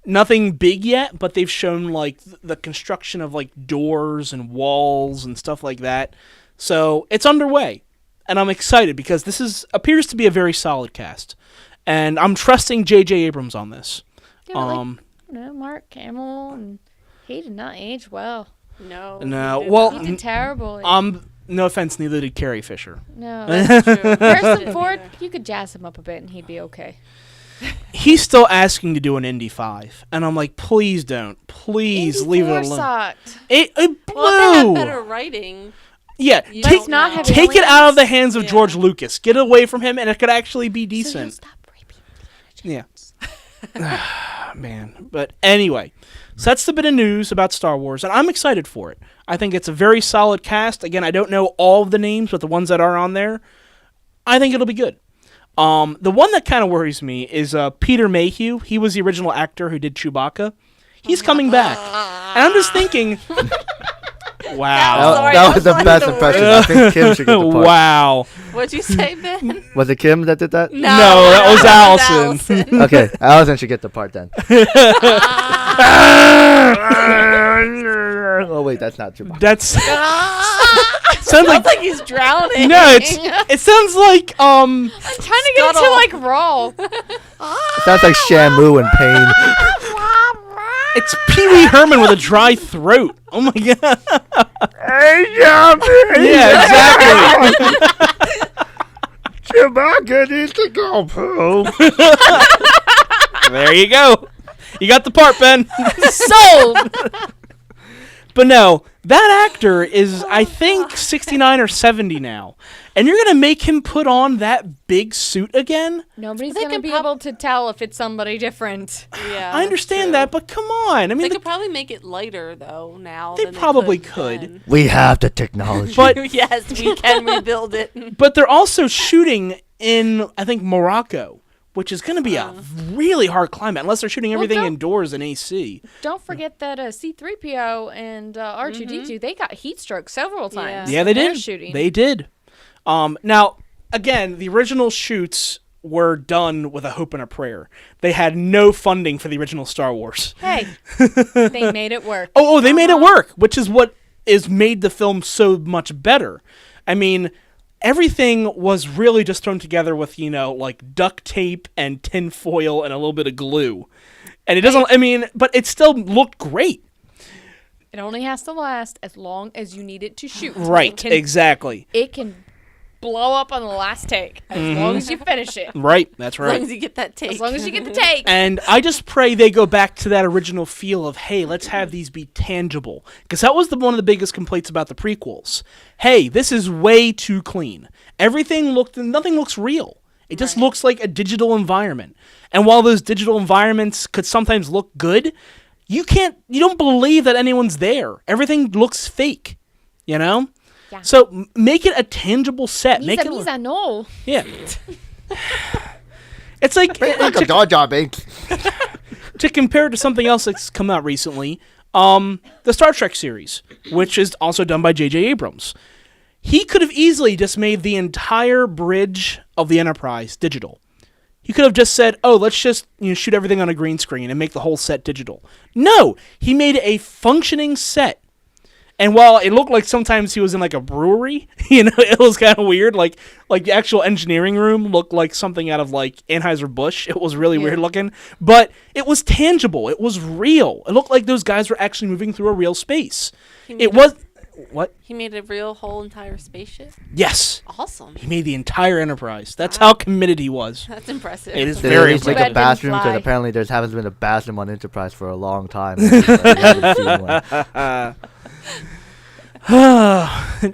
Nothing big yet, but they've shown, like, the construction of, like, doors and walls and stuff like that. So it's underway. And I'm excited because this appears to be a very solid cast. And I'm trusting J.J. Abrams on this. Yeah, but like, no, Mark Hamill, and he did not age well. No. No, he did well, not. He did terrible. No offense, neither did Carrie Fisher. No. That's true. Harrison Ford, you could jazz him up a bit and he'd be okay. He's still asking to do an Indy 5. And I'm like, please don't. Please Indy leave 4 it alone. sucked. It Well, if they blew. had better writing. Yeah, You take, don't not know. have take it out of the aliens. hands of Yeah. George Lucas. Get it away from him, and it could actually be So he'll decent. stop raping Yeah. Man. But anyway, so that's the bit of news about Star Wars, and I'm excited for it. I think it's a very solid cast. Again, I don't know all of the names, but the ones that are on there, I think it'll be good. The one that kind of worries me is Peter Mayhew. He was the original actor who did Chewbacca. He's coming back. And I'm just thinking, wow. Sorry, That I was was the like best the impression. I think Kim should get the part. Wow. What'd you say, Ben? Was it Kim that did that? No, that was Allison. Allison. Okay, Alison should get the part then. Oh wait, that's not Chewbacca. That's sounds Sounds like like he's drowning. no. It sounds like I'm trying to get into Scuttle. like raw. Sounds like Shamu in pain. it's Pee Wee Herman with a dry throat. Oh my god. Yeah, exactly. Chewbacca needs to go poop. There you go. You got the part, Ben. Sold. But no, that actor is, I think, 69 or 70 now. And you're going to make him put on that big suit again? Nobody's They going to can be prob- able to tell if it's somebody different. Yeah, I understand that, but come on. I They mean, could probably make it lighter though now. They than probably could. could. then. We have the technology. but Yes, we can rebuild it. but they're also shooting in, I think, Morocco, which is going to be a really hard climb unless they're shooting everything don't- indoors in AC. Don't forget that C-3PO and R2-D2, they got heat stroke several times. Yeah, they when did. Shooting. They did. Now, again, the original shoots were done with a hope and a prayer. They had no funding for the original Star Wars. Hey, they made it work. Oh, they made it work, which is what is made the film so much better. I mean, everything was really just thrown together with, like duct tape and tin foil and a little bit of glue. And it doesn't, but it still looked great. It only has to last as long as you need it to shoot. Right, exactly. It can blow up on the last take as long as you finish it. Right, that's right. As long as you get that take. As long as you get the take. And I just pray they go back to that original feel of, hey, let's have these be tangible. Because that was one of the biggest complaints about the prequels. Hey, this is way too clean. Nothing looks real. It just looks like a digital environment. And while those digital environments could sometimes look good, you don't believe that anyone's there. Everything looks fake, Yeah. So make it a tangible set. Misa, no. Yeah. It's like Jar Jar Binks. to compare it to something else that's come out recently, the Star Trek series, which is also done by J.J. Abrams. He could have easily just made the entire bridge of the Enterprise digital. He could have just said, "Oh, let's just shoot everything on a green screen and make the whole set digital." No, he made a functioning set. And while it looked like sometimes he was in like a brewery, it was kind of weird. Like the actual engineering room looked like something out of like Anheuser-Busch. It was really weird looking, but it was tangible. It was real. It looked like those guys were actually moving through a real space. What? He made a real whole entire spaceship? Yes. Awesome. He made the entire Enterprise. That's how committed he was. That's impressive. It is They very released like impressive. a bathroom Fly. because apparently there hasn't been a bathroom on Enterprise for a long time. Like,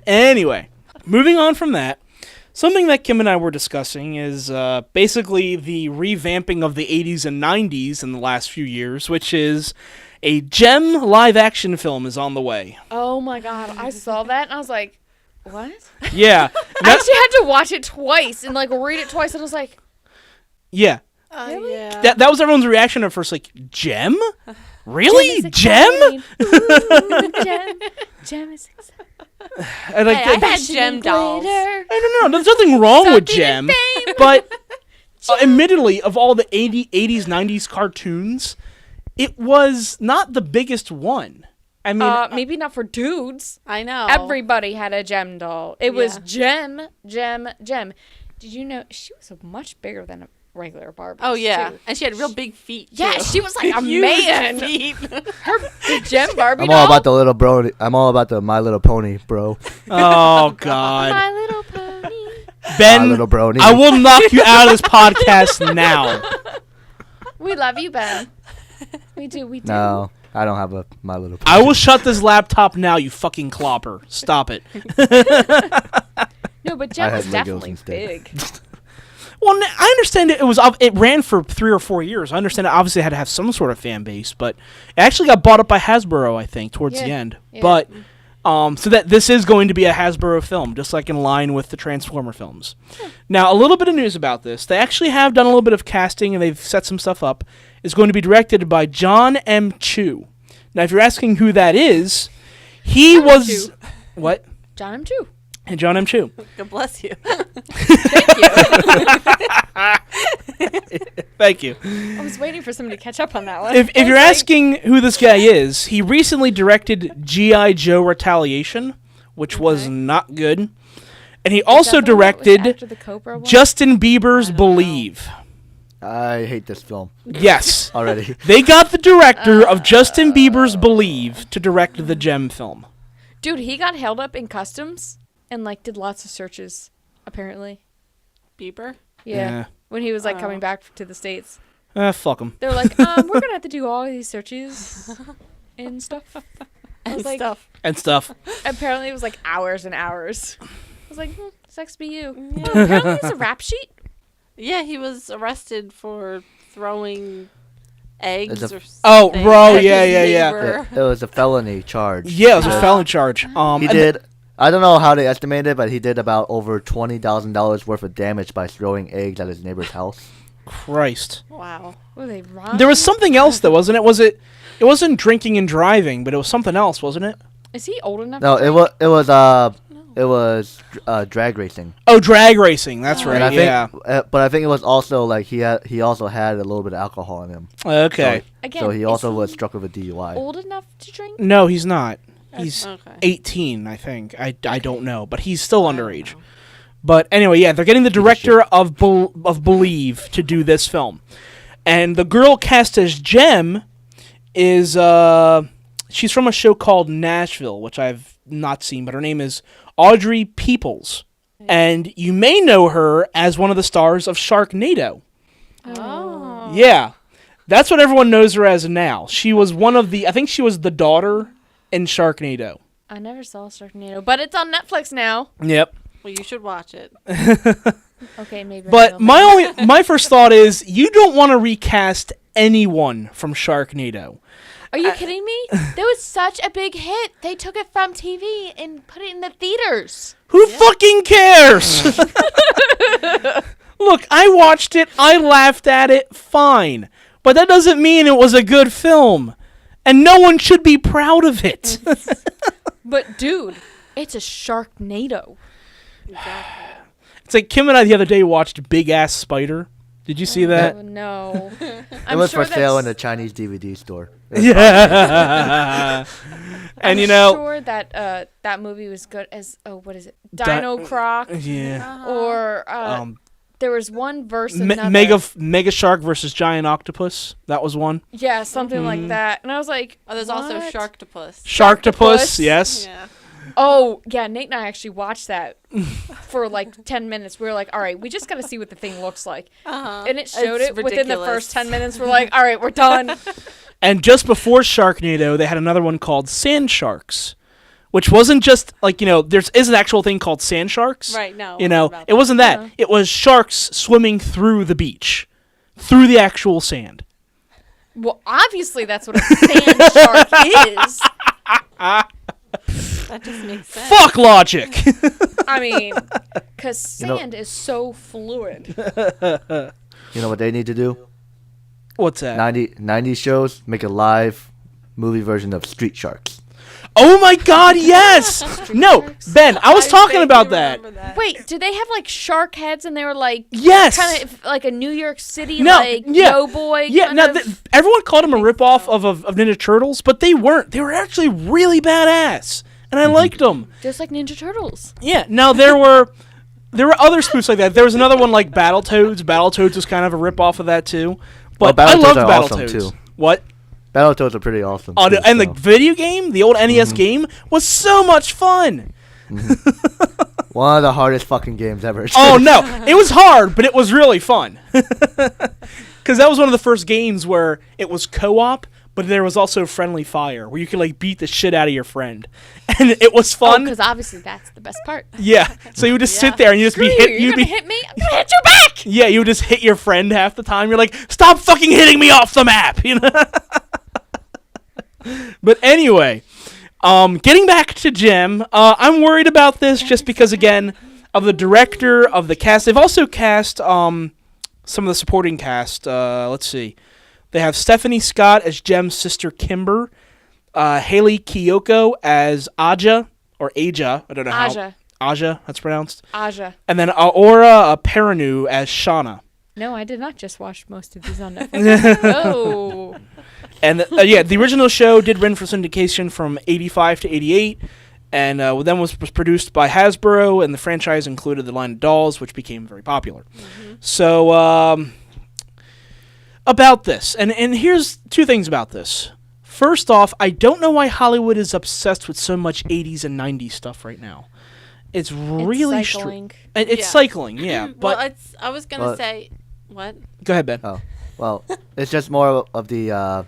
Anyway, moving on from that, something that Kim and I were discussing is basically the revamping of the 80s and 90s in the last few years, which is a Gem live-action film is on the way. Oh my god, I saw that and I was like, what? Yeah. I actually had to watch it twice and like read it twice and I was like, Yeah. really? Yeah. That was everyone's reaction at first, like, Gem? Really? Gem? Gem is exciting. And like, Hey, I had Gem dolls. I don't know. There's nothing wrong with Gem. But admittedly, of all the 80s, 90s cartoons, it was not the biggest one. I mean, maybe not for dudes. I know. Everybody had a Gem doll. It was Yeah. Gem. Did you know she was much bigger than a regular Barbie? Oh, yeah. too. And she had real big feet, Yeah, too. she was like a Huge man. feet. The Gem Barbie I'm doll. all about the little bro. I'm all about the My Little Pony, bro. oh, God. My Little Pony. Ben, My Little Brony. I will knock you out of this podcast now. We love you, Ben. We do. No, I don't have a My Little Pony. I will shut this laptop now, you fucking clopper. Stop it. No, but I Gem had was Legos definitely instead. big. Well, I understand it ran for 3 or 4 years. I understand it obviously had to have some sort of fan base, but it actually got bought up by Hasbro, I think, towards the Yeah. end. Yeah. But so that this is going to be a Hasbro film, just like in line with the Transformer films. Now, a little bit of news about this. They actually have done a little bit of casting, and they've set some stuff up. It's going to be directed by John M. Chu. Now, if you're asking who that is, he John M. was... Chu. What? John M. Chu. And John M. Chu. God bless you. Thank you. I was waiting for somebody to catch up on that one. If you're asking who this guy is, he recently directed G.I. Joe Retaliation, which was not good. And he also directed after the Cobra one? Justin Bieber's Believe. I hate this film Yes. already. They got the director of Justin Bieber's Believe to direct the Gem film. Dude, he got held up in customs and like did lots of searches, apparently. Bieber? Yeah. When he was like coming back to the States. Fuck him. They're like, we're gonna have to do all these searches and stuff. I was like, Stuff. And stuff. apparently it was like hours and hours. I was like, sucks be you. Yeah. Dude, apparently it's a rap sheet. Yeah, he was arrested for throwing eggs It's a- or Oh, something bro, at yeah, his yeah, yeah. neighbor. It was a felony charge. Yeah, it was a felony charge. He and did. I don't know how they estimated, but he did about over $20,000 worth of damage by throwing eggs at his neighbor's house. Christ. Wow. Were they wrong? There was something else though, wasn't it? It wasn't drinking and driving, but it was something else, wasn't it? Is he old enough? No, to it was drag racing. Oh, drag racing. That's right. And I yeah. think, but I think it was also like he also had a little bit of alcohol in him. Okay. Again, So he is also was struck with a DUI. old enough to drink? No, he's not. He's Okay. 18, I think. I don't know, but he's still underage. But anyway, yeah, they're getting the director of Believe to do this film. And the girl cast as Jem is she's from a show called Nashville, which I've not seen, but her name is Audrey Peoples. And you may know her as one of the stars of Sharknado. Oh. Yeah. That's what everyone knows her as now. She was I think she was the daughter in Sharknado. I never saw Sharknado, but it's on Netflix now. Yep. Well, you should watch it. Okay, maybe. I But will. my first thought is you don't want to recast anyone from Sharknado. Are you kidding me? That was such a big hit. They took it from TV and put it in the theaters. Who fucking cares? Look, I watched it. I laughed at it. Fine. But that doesn't mean it was a good film. And no one should be proud of it. But dude, it's a Sharknado. Exactly. It's like Kim and I the other day watched Big Ass Spider. Did you see that? Oh, no. It was for sale in a Chinese DVD store. Yeah. And I'm you know, sure that that movie was good as what is it? Dino Croc yeah. or there was one verse another. Mega Shark versus Giant Octopus. That was one. Yeah, something like that. And I was like, Oh, there's also what? Sharktopus. Sharktopus, yes. Yeah. Oh, yeah, Nate and I actually watched that for like 10 minutes. We were like, all right, we just got to see what the thing looks like. Uh-huh. And it showed It's it within the ridiculous. first 10 minutes. We're like, all right, we're done. And just before Sharknado, they had another one called Sand Sharks, which wasn't just like, there is an actual thing called sand sharks. Right, no. It wasn't that. It was sharks swimming through the beach, through the actual sand. Well, obviously that's what a sand shark is. That just makes sense. Fuck logic. I mean, because You know- sand is so fluid. You know what they need to do? What's that? 90 shows, make a live movie version of Street Sharks. Oh my God, yes! No, Ben, I was talking about that. Wait, did they have like shark heads and they were like Yes! kind of like a New York City No, like yeah. Yo Boy Yeah, kind now of? everyone called them a ripoff of Ninja Turtles, but they weren't. They were actually really badass, and I liked them. Just like Ninja Turtles. Yeah. Now there were other spoofs like that. There was another one like Battletoads. Battletoads was kind of a ripoff of that too. But I Battletoads loved are awesome, Battletoads. too. What? Battletoads are pretty awesome. Oh, too, and the so. video game, the old NES game, was so much fun. One of the hardest fucking games ever. Oh no, it was hard, but it was really fun. Because that was one of the first games where it was co-op, but there was also friendly fire, where you could like beat the shit out of your friend, and it was fun. Because obviously that's the best part. Yeah, so you would just sit there and you just Screw be you, hit. you're You'd gonna be hit me. I'm gonna hit you back. yeah, you would just hit your friend half the time. You're like, stop fucking hitting me off the map, you know. But anyway, getting back to Jem, I'm worried about this just because, again, of the director, of the cast. They've also cast some of the supporting cast. Let's see. They have Stephanie Scott as Jem's sister Kimber, Haley Kiyoko as Aja, or Aja, I don't know Aja. how. Aja, that's pronounced. Aja. And then Aura Perinu as Shauna. No, I did not just watch most of these on Netflix. Oh. And yeah, the original show did run for syndication from 85 to 88, and then was produced by Hasbro, and the franchise included the line of dolls, which became very popular. Mm-hmm. So, about this, and here's two things about this. First off, I don't know why Hollywood is obsessed with so much 80s and 90s stuff right now. It's really cycling. It's cycling, yeah. But Well, I was going to say... What? go ahead, Ben. Oh, well, it's just more of the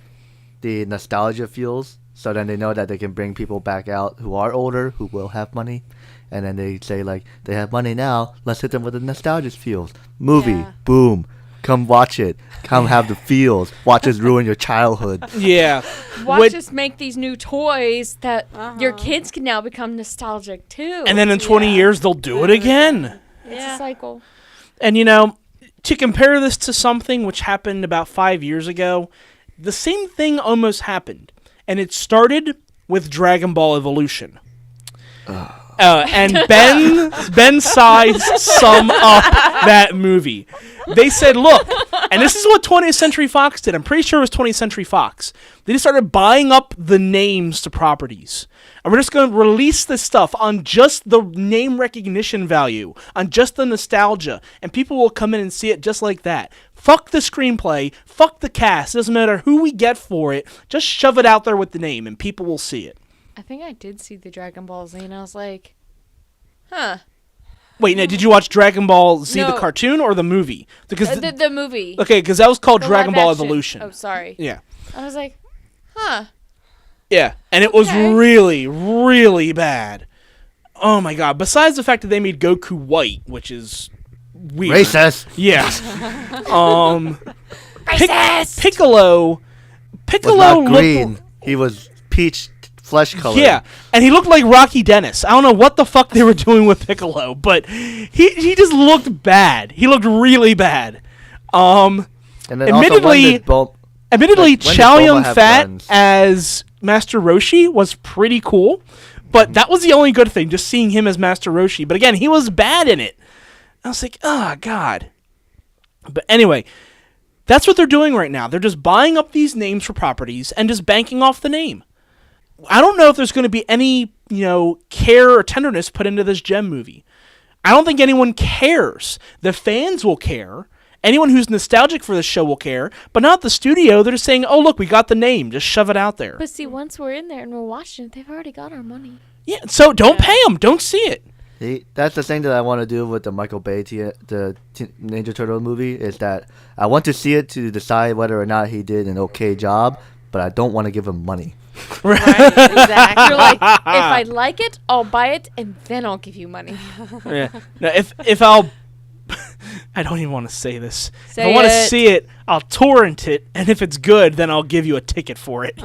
nostalgia feels. So then they know that they can bring people back out who are older, who will have money, and then they say like, they have money now. Let's hit them with the nostalgia feels. Movie, Yeah. boom, come watch it. Come have the feels. Watch us ruin your childhood. Yeah. Watch us make these new toys that your kids can now become nostalgic too. And then in 20 years, they'll do it again. It's a cycle. And, you know, to compare this to something which happened about 5 years ago, the same thing almost happened. And it started with Dragon Ball Evolution. And Ben Size sum up that movie. They said, look, and this is what 20th Century Fox did. I'm pretty sure it was 20th Century Fox. They just started buying up the names to properties. And we're just going to release this stuff on just the name recognition value, on just the nostalgia, and people will come in and see it just like that. Fuck the screenplay, fuck the cast, it doesn't matter who we get for it, just shove it out there with the name and people will see it. I think I did see the Dragon Ball Z, and I was like, huh. Wait, now, did you watch Dragon Ball Z, the No. cartoon, or the movie? Because The movie. okay, because that was called The Dragon live Ball action. Evolution. Oh, sorry. Yeah. I was like, huh. Yeah, and it was Okay. really, really bad. Oh my god, besides the fact that they made Goku white, which is weird. Racist. Yeah. Racist! Piccolo Was not looked green. He was peach flesh color. Yeah, and he looked like Rocky Dennis. I don't know what the fuck they were doing with Piccolo, but he just looked bad. He looked really bad. And then Admittedly, when did Chow Bulma Yun have Fat guns? as Master Roshi was pretty cool, but that was the only good thing, just seeing him as Master Roshi. But again, he was bad in it. I was like, oh, God. But anyway, that's what they're doing right now. They're just buying up these names for properties and just banking off the name. I don't know if there's going to be any, care or tenderness put into this Gem movie. I don't think anyone cares. The fans will care. Anyone who's nostalgic for this show will care, but not the studio. They're just saying, oh, look, we got the name. Just shove it out there. But see, once we're in there and we're watching it, they've already got our money. Yeah, so don't pay them. Don't see it. See, that's the thing that I want to do with the Michael Bay Ninja Turtle movie, is that I want to see it to decide whether or not he did an okay job, but I don't want to give him money. Right, exactly. You're like, if I like it, I'll buy it, and then I'll give you money. Yeah. Now, if I'll... I don't even want to say this. If I Say want to it. see it, I'll torrent it, and if it's good, then I'll give you a ticket for it.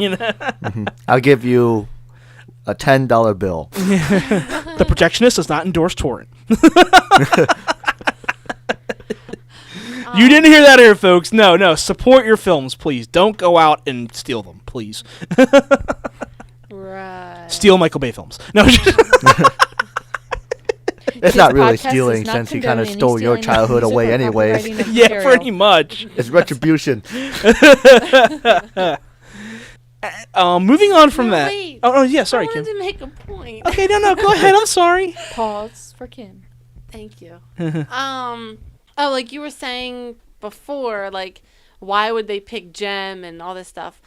I'll give you a $10 bill. The Projectionist does not endorse torrent. You didn't hear that here, folks. No. Support your films, please. Don't go out and steal them, please. Right. Steal Michael Bay films. No. It's This not really podcast stealing, is not since he kind of condoning any stole your stealing childhood of music away or anyways. copywriting of Yeah, material. pretty much. It's retribution. Moving on from No, that. wait. Oh, yeah, sorry, I Kim. wanted to make a point. Okay, no, go ahead. I'm sorry. Pause for Kim. Thank you. Like you were saying before, like, why would they pick Gem and all this stuff?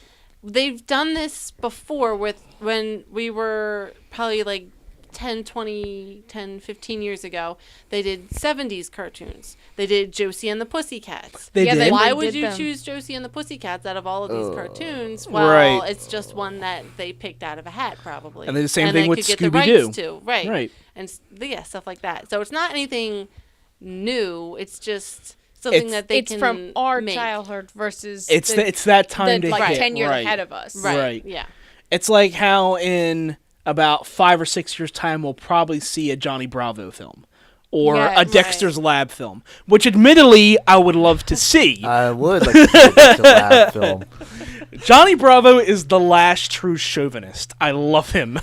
They've done this before when we were probably like 10, 15 years ago. They did 70s cartoons. They did Josie and the Pussycats. They Yeah, did. they- Why They would did you them. choose Josie and the Pussycats out of all of these cartoons? Well, Right. it's just one that they picked out of a hat, probably. And then the same and thing they with could get the Scooby-Doo. rights to, right? Right. And yeah, stuff like that. So it's not anything new. It's just something It's- that they It's can from our make. childhood versus It's that time to like hit. 10 years right. ahead of us. Right. Right. Yeah. It's like how in about 5 or 6 years' time we'll probably see a Johnny Bravo film or Yes. a Dexter's Lab film, which admittedly I would love to see. I would like to see the lab film. Johnny Bravo is the last true chauvinist. I love him.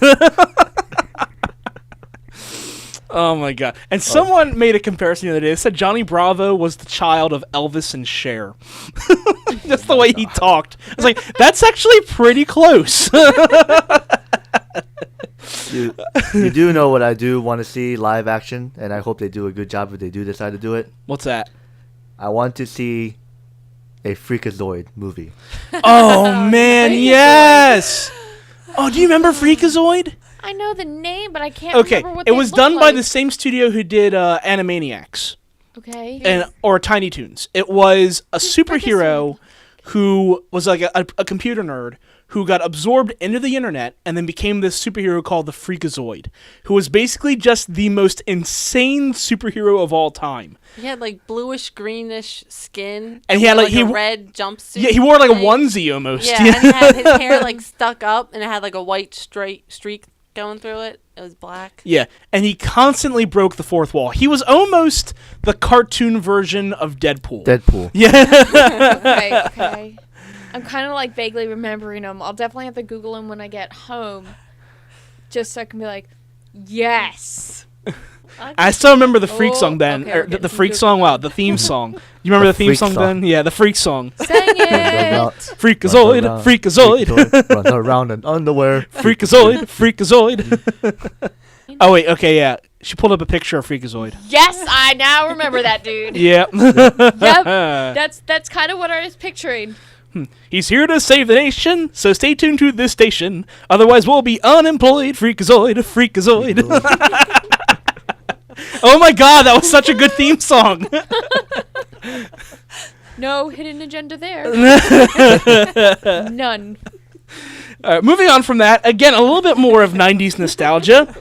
Oh my god. And someone made a comparison the other day. They said Johnny Bravo was the child of Elvis and Cher. Just the way he talked. I was like, that's actually pretty close. You do know what I do want to see live action, and I hope they do a good job if they do decide to do it. What's that? I want to see a Freakazoid movie. Oh man, Freakazoid. yes. Oh, do you remember Freakazoid? I know the name, but I can't Okay, remember what it they was look done by like. the same studio who did Animaniacs Okay. or Tiny Toons. It was a superhero who was like a computer nerd who got absorbed into the internet and then became this superhero called the Freakazoid, who was basically just the most insane superhero of all time. He had like bluish greenish skin, And he had, like, a red jumpsuit. Yeah, he wore like a thing. onesie almost. Yeah, and he had his hair like stuck up, and it had like a white streak going through it. It was black. Yeah, and he constantly broke the fourth wall. He was almost the cartoon version of Deadpool. Deadpool. Yeah. Okay. I'm kind of like vaguely remembering him. I'll definitely have to Google him when I get home, just so I can be like, yes. I still remember the Freak Oh, song, Ben. okay, Or we're the getting Freak some song, wow, the theme song. You remember the theme Freak song, song. Ben? Yeah, the Freak song. Sing it. Freakazoid, Freakazoid, Run around in underwear. Freakazoid, Freakazoid. Oh, wait, okay, yeah. She pulled up a picture of Freakazoid. Yes, I now remember that dude. Yeah. Yep. That's kind of what I was picturing. He's here to save the nation, so stay tuned to this station. Otherwise, we'll be unemployed. Freakazoid, Freakazoid. Oh my god, that was such a good theme song. No hidden agenda there. None. Moving on from that, again, a little bit more of 90s nostalgia.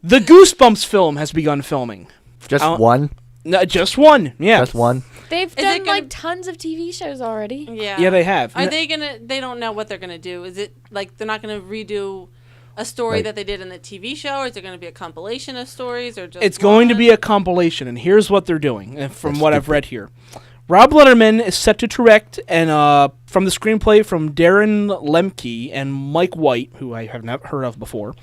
The Goosebumps film has begun filming. Just one? No, just one, yeah. Just one? They've Is done it gonna- like tons of TV shows already. Yeah. Yeah, they have. Are they gonna? They don't know what they're gonna do. Is it like they're not gonna redo a story Like- that they did in the TV show, or is it gonna be a compilation of stories, or just? It's going to one? be a compilation, and here's what they're doing, from That's what I've stupid. read here. Rob Letterman is set to direct, and from the screenplay from Darren Lemke and Mike White, who I have not heard of before.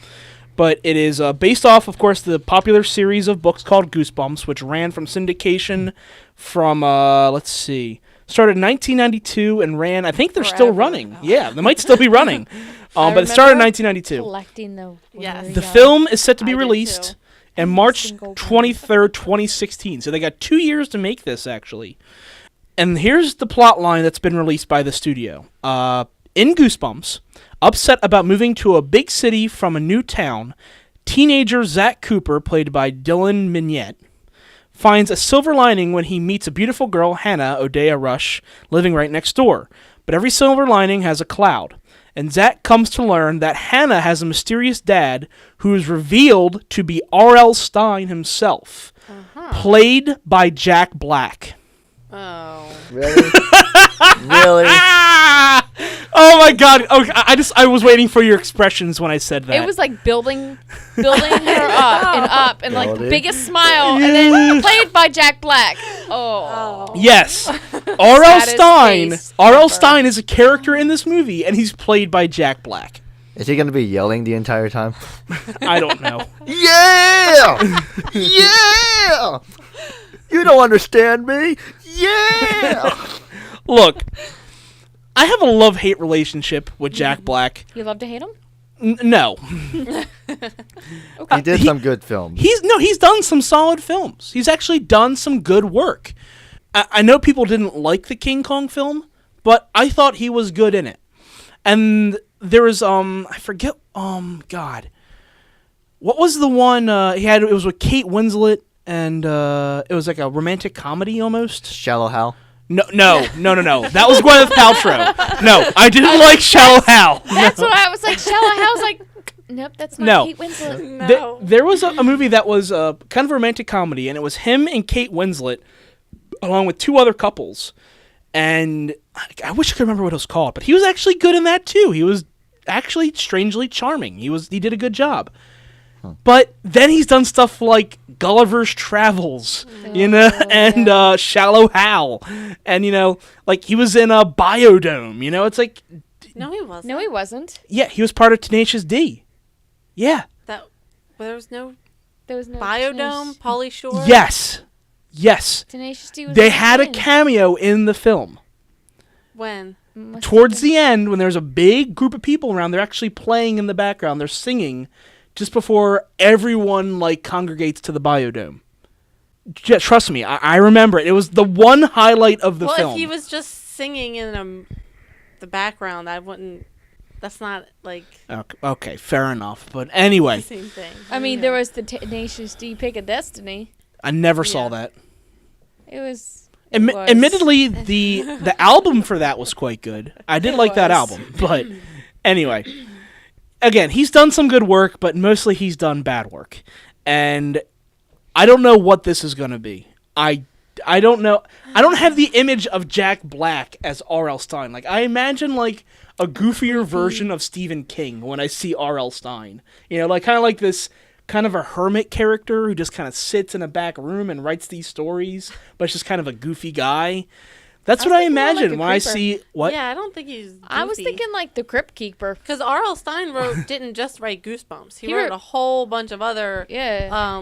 But it is based off, of course, the popular series of books called Goosebumps, which ran from syndication from, let's see, started in 1992 and ran, I think they're still Forever. running. Yeah, they might still be running. I But it started in remember 1992. Collecting the. Yes. The film is set to be I did released too. in March Single one. 23rd, 2016. So they got 2 years to make this, actually. And here's the plot line that's been released by the studio. In Goosebumps, upset about moving to a big city from a new town, teenager Zach Cooper, played by Dylan Mignette, finds a silver lining when he meets a beautiful girl, Hannah O'Dea Rush, living right next door. But every silver lining has a cloud. And Zach comes to learn that Hannah has a mysterious dad who is revealed to be R.L. Stein himself, played by Jack Black. Oh. Really? Really? Ah! Oh my god! Okay, I was waiting for your expressions when I said that. It was like building her up, and like the Building. biggest smile, and then played by Jack Black. Oh. Yes, R.L. Saddest Stein. face R.L. ever. Stein is a character in this movie, and he's played by Jack Black. Is he going to be yelling the entire time? I don't know. Yeah! Yeah! You don't understand me? Yeah! Look, I have a love-hate relationship with Jack Black. You love to hate him? No, He did some good films. he's done some solid films. He's actually done some good work. I know people didn't like the King Kong film, but I thought he was good in it. And there was I forget God, what was the one he had? It was with Kate Winslet, and it was like a romantic comedy almost. Shallow Hal. No. That was Gwyneth Paltrow. No, I didn't like Shallow Hal. That's what I was like. I was like, nope, that's not No. Kate Winslet. No. There was a movie that was kind of a romantic comedy, and it was him and Kate Winslet, along with two other couples. And I wish I could remember what it was called, but he was actually good in that too. He was actually strangely charming. He did a good job. But then he's done stuff like Gulliver's Travels, and Shallow Hal, and like he was in a Biodome. It's like, No, he wasn't. No, he wasn't. yeah, he was part of Tenacious D. Yeah. There was no There was no Biodome. Pauly Shore. Yes. Tenacious D was They in had a it. cameo in the film. When? Must have Towards been- the end, when there's a big group of people around, they're actually playing in the background. They're singing just before everyone congregates to the Biodome. Yeah, trust me, I remember it. It was the one highlight of the well, film. if he was just singing in the background, I wouldn't. That's not like Okay, fair enough. But anyway, the same thing. I mean, there was the Tenacious D Pick of Destiny. I never saw Yeah. that. It was. Admittedly, the album for that was quite good. I did It like that was. album. But anyway, again, he's done some good work, but mostly he's done bad work. And I don't know what this is going to be. I I don't know. I don't have the image of Jack Black as R.L. Stine. Like, I imagine, like, a goofier version of Stephen King when I see R.L. Stine. You know, like, kind of like this kind of a hermit character who just kind of sits in a back room and writes these stories, but it's just kind of a goofy guy. That's what I imagine when I see what. Yeah, I don't think he's goofy. I was thinking like the Crypt Keeper. Because R.L. Stein didn't just write Goosebumps. He wrote a whole bunch of other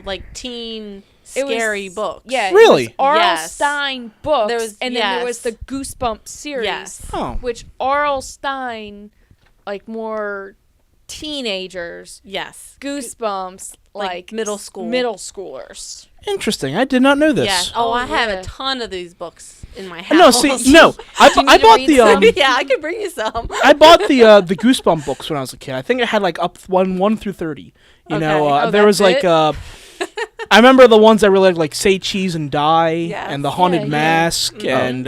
like teen scary books. Yeah, really? R.L. Stein books, and then there was the Goosebumps series, which R.L. Stein, like more teenagers. Yes. Goosebumps, like middle schoolers. Interesting. I did not know this. Yes. Oh, I have a ton of these books in my house. No, see, no. I bought the yeah, I could bring you some. I bought the Goosebump books when I was a kid. I think I had like up 1 through 30. You know, there was like I remember the ones I really like Say Cheese and Die and The Haunted Mask and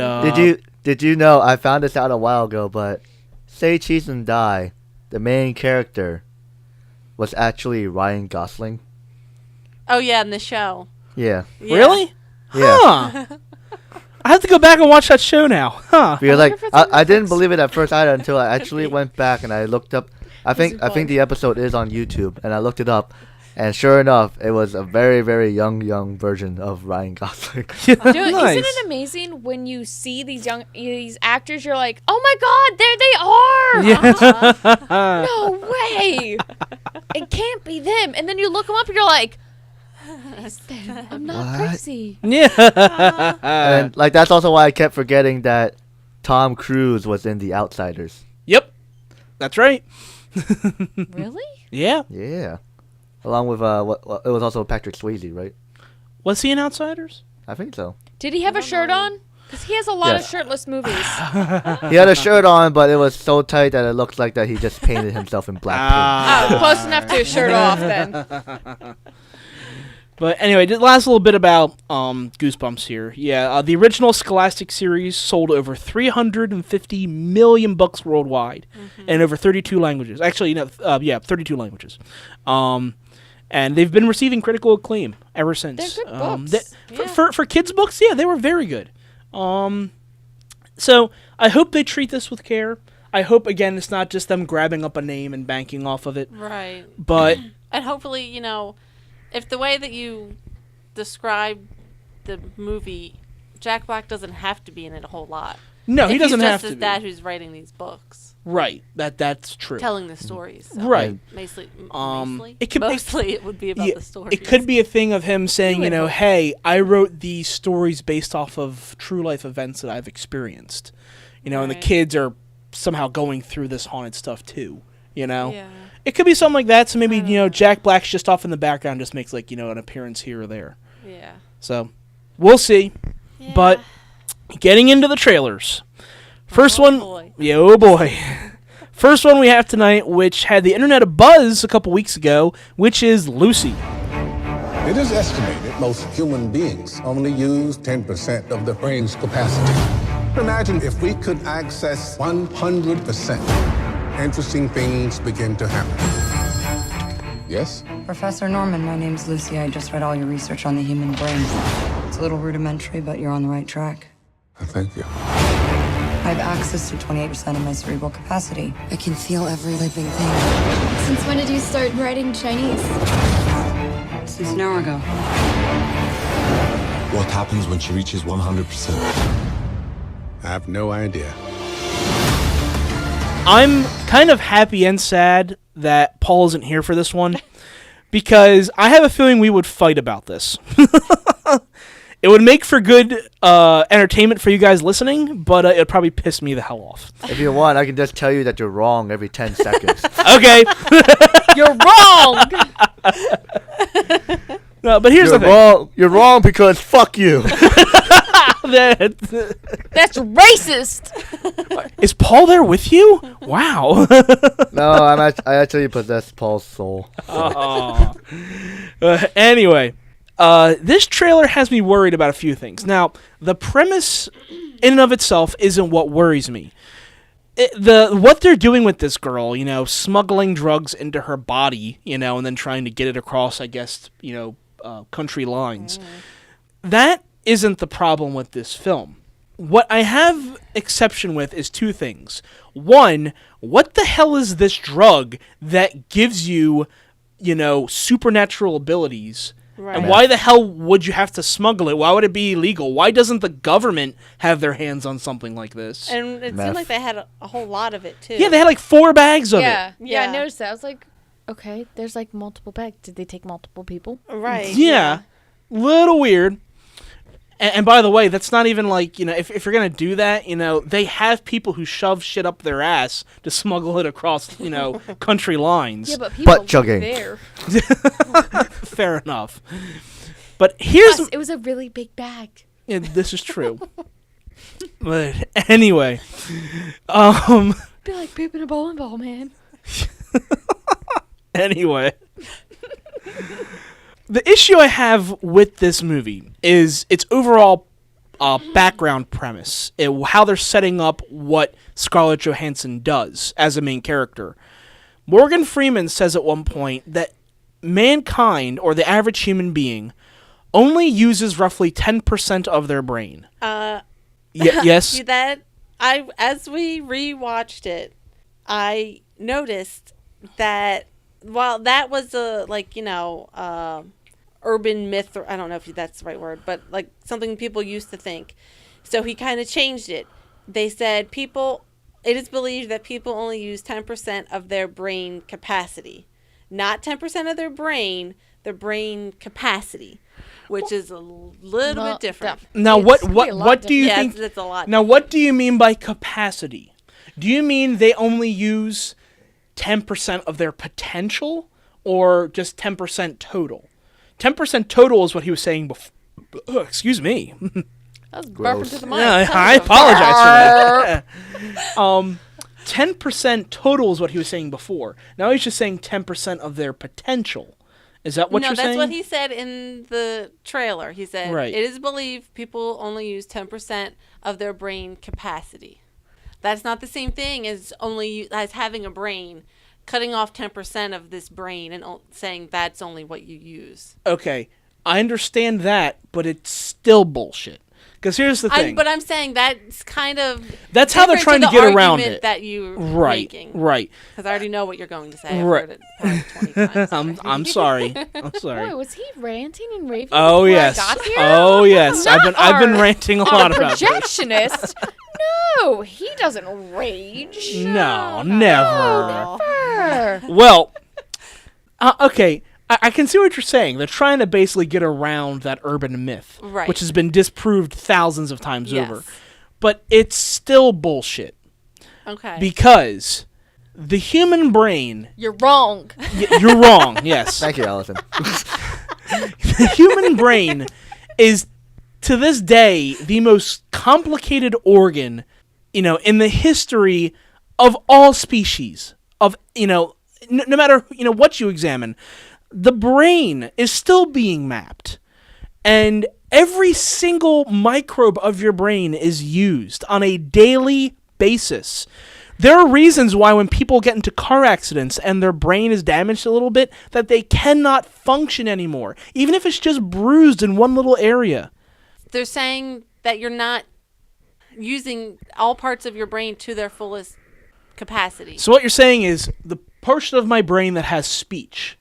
Did you know, I found this out a while ago, but Say Cheese and Die, the main character was actually Ryan Gosling. Oh yeah, in the show. Yeah. Really? Yeah. Huh. I have to go back and watch that show now. Huh. Because like I didn't believe it at first either until I actually went back and I looked up. I think the episode is on YouTube, and I looked it up, and sure enough, it was a very, very young version of Ryan Gosling. Dude, isn't it amazing when you see these actors? You're like, oh my God, there they are! No way! It can't be them. And then you look them up, and you're like, I'm not crazy. Yeah. And like that's also why I kept forgetting that Tom Cruise was in The Outsiders. Yep, that's right. Really? Yeah. Yeah. Along with it was also Patrick Swayze, right? Was he in Outsiders? I think so. Did he have a shirt on? Because he has a lot of shirtless movies. He had a shirt on, but it was so tight that it looks like that he just painted himself in black paint. Oh, close enough to a shirt off then. But anyway, the last little bit about Goosebumps here. Yeah, the original Scholastic series sold over 350 million books worldwide in over 32 languages. Actually, 32 languages. And they've been receiving critical acclaim ever since. They're good books. For kids' books, yeah, they were very good. So I hope they treat this with care. I hope, again, it's not just them grabbing up a name and banking off of it. Right. But and hopefully, if the way that you describe the movie, Jack Black doesn't have to be in it a whole lot. No, he doesn't have to. He's just his dad who's writing these books. Right. That's true. Telling the stories. So right. Mostly it would be about the stories. It could be a thing of him saying, hey, I wrote these stories based off of true life events that I've experienced. And the kids are somehow going through this haunted stuff too. Yeah. It could be something like that. So maybe Jack Black's just off in the background, just makes like an appearance here or there. Yeah. So we'll see. Yeah. But getting into the trailers, first one. Boy. Yeah, oh boy. First one we have tonight, which had the internet abuzz a couple weeks ago, which is Lucy. It is estimated most human beings only use 10% of their brain's capacity. Imagine if we could access 100%. Interesting things begin to happen. Yes? Professor Norman, my name's Lucy. I just read all your research on the human brain. It's a little rudimentary, but you're on the right track. Thank you. I have access to 28% of my cerebral capacity. I can feel every living thing. Since when did you start writing Chinese? Since an hour ago. What happens when she reaches 100%? I have no idea. I'm kind of happy and sad that Paul isn't here for this one, because I have a feeling we would fight about this. It would make for good entertainment for you guys listening, but it would probably piss me the hell off. If you want, I can just tell you that you're wrong every 10 seconds. Okay. You're wrong! No, but here's the thing. Wrong. You're wrong because fuck you. That's racist! Is Paul there with you? Wow. No, I actually possess Paul's soul. So. Anyway, this trailer has me worried about a few things. Now, the premise in and of itself isn't what worries me. What they're doing with this girl, smuggling drugs into her body, and then trying to get it across, I guess, country lines. That isn't the problem with this film. What I have exception with is two things. One, what the hell is this drug that gives you, supernatural abilities? Right. And why the hell would you have to smuggle it? Why would it be illegal? Why doesn't the government have their hands on something like this? And it Meth. seemed like they had a whole lot of it, too. Yeah, they had like 4 bags of it. Yeah, I Yeah. noticed that. I was like, okay, there's like multiple bags. Did they take multiple people? Right. Yeah. Little weird. And by the way, that's not even like, if you're going to do that, they have people who shove shit up their ass to smuggle it across, country lines. Yeah, but people Butt chugging. there. Fair enough. But here's... Plus, it was a really big bag. Yeah, this is true. But anyway. Be like pooping a bowling ball, man. Anyway. The issue I have with this movie is its overall background premise, how they're setting up what Scarlett Johansson does as a main character. Morgan Freeman says at one point that mankind, or the average human being, only uses roughly 10% of their brain. Yes? See that? As we rewatched it, I noticed that while that was a urban myth, or I don't know if that's the right word, but like something people used to think. So he kind of changed it. They said it is believed that people only use 10% of their brain capacity. Not 10% of their brain capacity, which is a little bit different. Now, It's what do you think? That's a lot. Now, what do you mean by capacity? Do you mean they only use 10% of their potential, or just 10% total? 10% total is what he was saying before. Excuse me. That was Gross. burping to the mic. Yeah, I apologize for that. 10% total is what he was saying before. Now he's just saying 10% of their potential. Is that what you're saying? No, that's what he said in the trailer. He said, Right. It is believed people only use 10% of their brain capacity. That's not the same thing as having a brain, cutting off 10% of this brain and saying that's only what you use. Okay, I understand that, but it's still bullshit. Because here's the thing. But I'm saying that's kind of That's how they're trying to get around it. That you're Right, making. right. Because I already know what you're going to say. I've Right. heard it probably 20 times. I'm sorry. I'm sorry. Boy, was he ranting and raving Oh before yes. I got here? Oh yes. I've Not been our- ranting a Our lot about this. projectionist. No, he doesn't rage. No, never. Never. Well, okay. I can see what you're saying. They're trying to basically get around that urban myth, Right. which has been disproved thousands of times Yes. over. But it's still bullshit Okay. because the human brain. You're wrong. You're wrong. Yes. Thank you, Allison. The human brain is, to this day, the most complicated organ, in the history of all species. Of, no matter, what you examine, the brain is still being mapped. And every single microbe of your brain is used on a daily basis. There are reasons why when people get into car accidents and their brain is damaged a little bit, that they cannot function anymore, even if it's just bruised in one little area. They're saying that you're not using all parts of your brain to their fullest capacity. So what you're saying is the portion of my brain that has speech,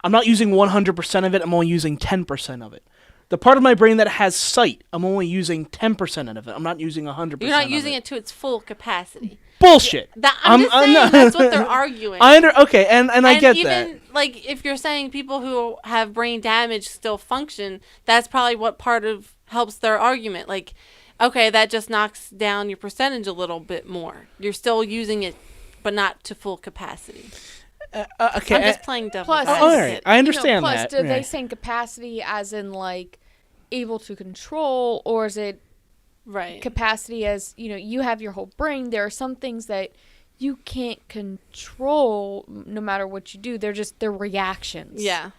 I'm not using 100% of it, I'm only using 10% of it. The part of my brain that has sight, I'm only using 10% of it. I'm not using 100% You're not using it to its full capacity. Bullshit. I'm just saying that's what they're arguing. Okay, and I get that. Even like if you're saying people who have brain damage still function, that's probably what part of helps their argument. Like, okay, that just knocks down your percentage a little bit more. You're still using it, but not to full capacity. Okay. I'm just playing devil's Plus, advocate. all right, I understand plus, that. do they Right. saying capacity as in like able to control, or is it Right. capacity as you have your whole brain? There are some things that you can't control no matter what you do. They're reactions. Yeah,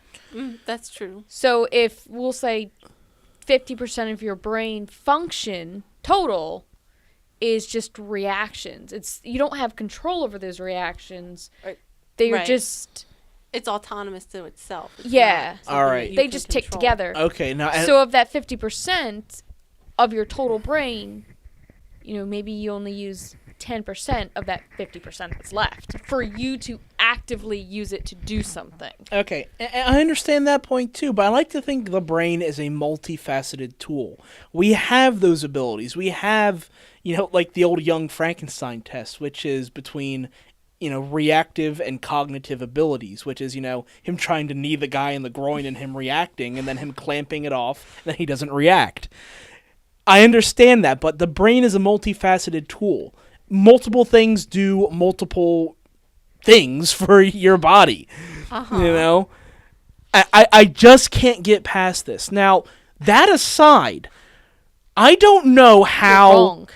that's true. So if we'll say 50% of your brain function total is just reactions. You don't have control over those reactions. Right. They are Right. just it's autonomous to itself. It's Yeah. not something All that right. you They can just tick control. together. Okay, now So of that 50% of your total brain, maybe you only use 10% of that 50% that's left for you to actively use it to do something. okay, I understand that point too, but I like to think the brain is a multifaceted tool. We have those abilities. We have, like the old Young Frankenstein test, which is between, reactive and cognitive abilities, which is, him trying to knee the guy in the groin and him reacting, and then him clamping it off, and then he doesn't react. I understand that, but the brain is a multifaceted tool. Multiple things do multiple things for your body. I just can't get past this. Now, that aside, I don't know how... You're wrong.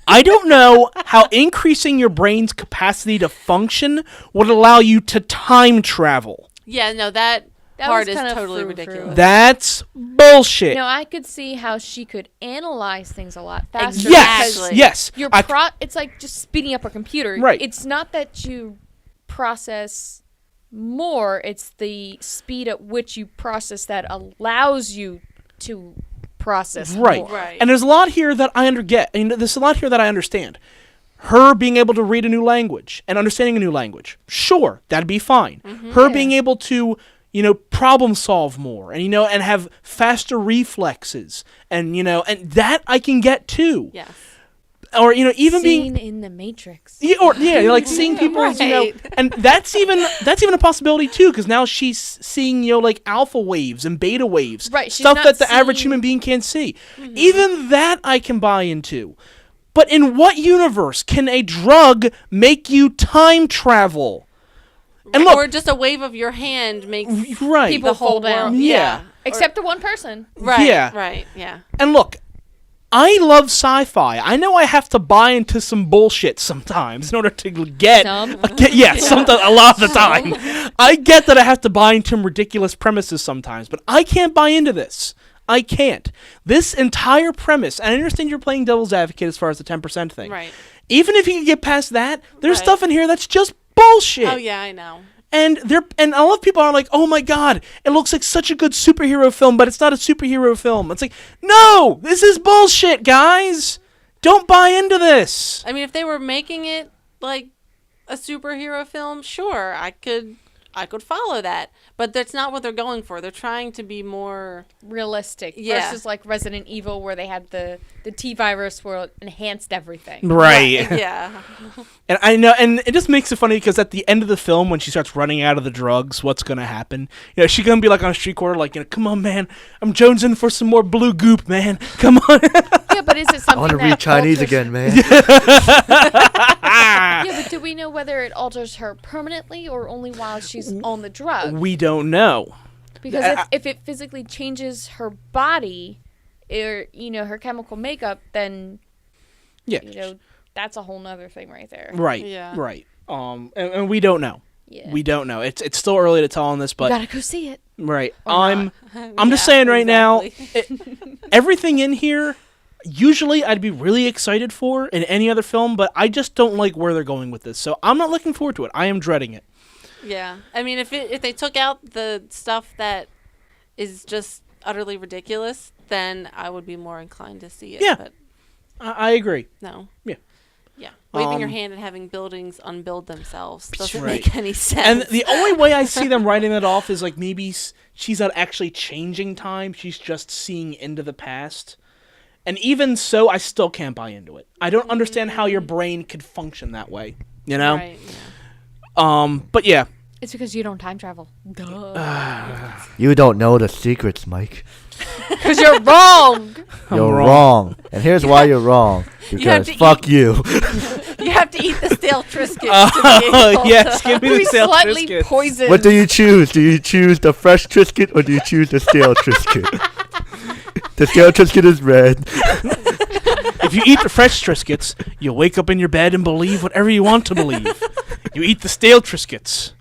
I don't know how increasing your brain's capacity to function would allow you to time travel. Yeah, no, that That part was is kinda totally frou-frou. ridiculous. That's bullshit. I could see how she could analyze things a lot faster. Yes, because yes. it's like just speeding up a computer. Right. It's not that you process more, it's the speed at which you process that allows you to process Right. more. Right. And there's a lot here that I there's a lot here that I understand. Her being able to read a new language and understanding a new language. Sure, that'd be fine. Her being able to, problem solve more and, and have faster reflexes and, and that I can get too. Yes. Or, even being... Seen in the Matrix. Yeah, like seeing people, Right. and that's even a possibility too, because now she's seeing, like alpha waves and beta waves, Right, she's stuff not that the average seeing- human being can't see. Even that I can buy into. But in what universe can a drug make you time travel? And look, or just a wave of your hand makes right, People the whole fall down. world. Yeah. Except to one person. Right. Yeah. Right. Yeah. and look, I love sci-fi. I know I have to buy into some bullshit sometimes in order to get... Some. Sometimes, a lot of the time. I get that I have to buy into ridiculous premises sometimes, but I can't buy into this. I can't. This entire premise, and I understand you're playing devil's advocate as far as the 10% thing. Right. Even if you can get past that, there's Right. stuff in here that's just bullshit. Oh yeah, I know. And a lot of people are like, "Oh my god, it looks like such a good superhero film, but it's not a superhero film." It's like, "No, this is bullshit, guys. Don't buy into this." I mean, if they were making it like a superhero film, sure, I could follow that. But that's not what they're going for. They're trying to be more Realistic. Yeah. Versus like Resident Evil where they had the T-virus where it enhanced everything. Right. Yeah. And I know, and it just makes it funny because at the end of the film, when she starts running out of the drugs, what's gonna happen? She's gonna be like on a street corner, like, "Come on, man, I'm jonesing for some more blue goop, man. Come on." Yeah, but is it something I want to that read Chinese alters- again, man. Yeah, but do we know whether it alters her permanently or only while she's on the drug? We don't know. Because if it physically changes her body, or her chemical makeup, then Yeah. that's a whole nother thing right there. Right. Yeah. Right. And we don't know. Yeah. We don't know. It's still early to tell on this, You but gotta go see it. right. Or I'm Yeah, just saying right exactly. now, everything in here, usually I'd be really excited for in any other film, but I just don't like where they're going with this. So I'm not looking forward to it. I am dreading it. Yeah. I mean, if they took out the stuff that is just utterly ridiculous, then I would be more inclined to see it. Yeah. But I agree. no. Yeah. Yeah. Waving your Um, hand and having buildings unbuild themselves doesn't right. make any sense. And the only way I see them writing that off is like maybe she's not actually changing time. She's just seeing into the past. And even so, I still can't buy into it. I don't understand how your brain could function that way. Right, yeah. But yeah. It's because you don't time travel. Duh. You don't know the secrets, Mike. Because you're wrong. You're wrong. wrong. And here's why you're wrong. have Because to fuck you. You have to eat the stale Triscuits to be able Yes, to... give me the Who's stale slightly Triscuit. poisoned. What do you choose? Do you choose the fresh Triscuit or do you choose the stale Triscuit? The stale Triscuit is red. If you eat the fresh Triscuits, you'll wake up in your bed and believe whatever you want to believe. You eat the stale Triscuits.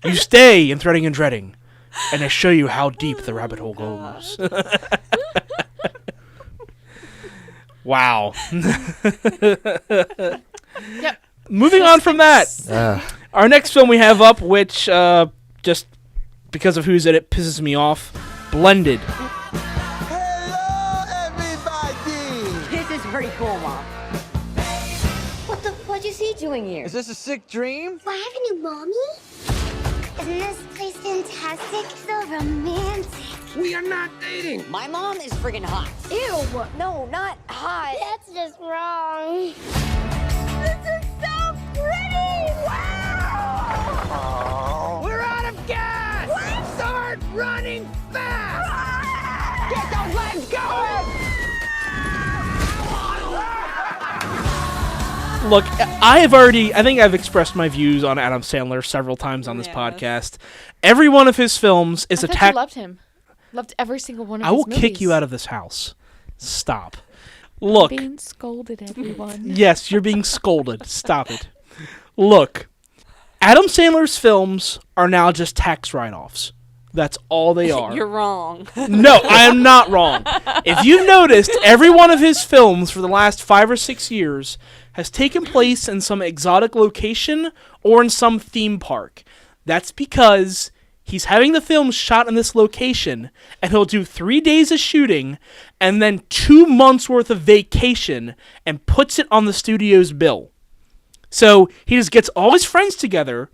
You stay in threading and dreading. And I show you how deep the rabbit hole goes. Wow. Yep. Moving on from that. Our next film we have up, which just because of who's in it pisses me off. Blended. Hello, everybody! This is pretty cool, Mom. What is he doing here? Is this a sick dream? Do I have a new mommy? Isn't this place fantastic? So romantic. We are not dating. My mom is friggin' hot. Ew. No, not hot. That's just wrong. This is so pretty! Wow! We're out of gas! What? Start running fast! Get those legs going! Look, I think I've expressed my views on Adam Sandler several times on this podcast. Every one of his films is I thought you loved him. Loved every single one of his movies. movies. I will kick you out of this house. Stop. Look. I'm being scolded, everyone. Yes, you're being scolded. Stop it. Look, Adam Sandler's films are now just tax write-offs. That's all they are. You're wrong. No, I am not wrong. If you've noticed, every one of his films for the last 5 or 6 years has taken place in some exotic location or in some theme park. That's because he's having the film shot in this location, and he'll do 3 days of shooting and then 2 months worth of vacation and puts it on the studio's bill. So he just gets all his friends together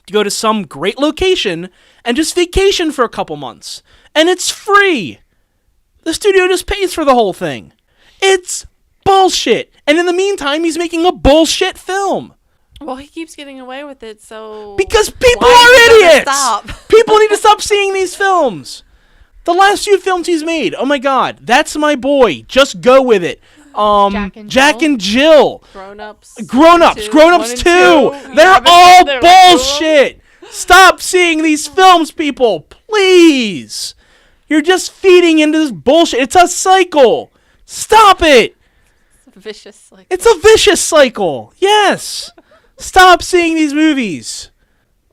to go to some great location and just vacation for a couple months. And it's free. The studio just pays for the whole thing. It's bullshit. And in the meantime, he's making a bullshit film. Well, he keeps getting away with it, so... Because people are idiots! People need to stop seeing these films. The last few films he's made, oh my god, that's my boy. Just go with it. Jack and Jill. Grown-Ups 2. They're all bullshit. Stop seeing these films, people. Please. You're just feeding into this bullshit. It's a cycle. Stop it. It's a vicious cycle. It's a vicious cycle. Yes. Stop seeing these movies.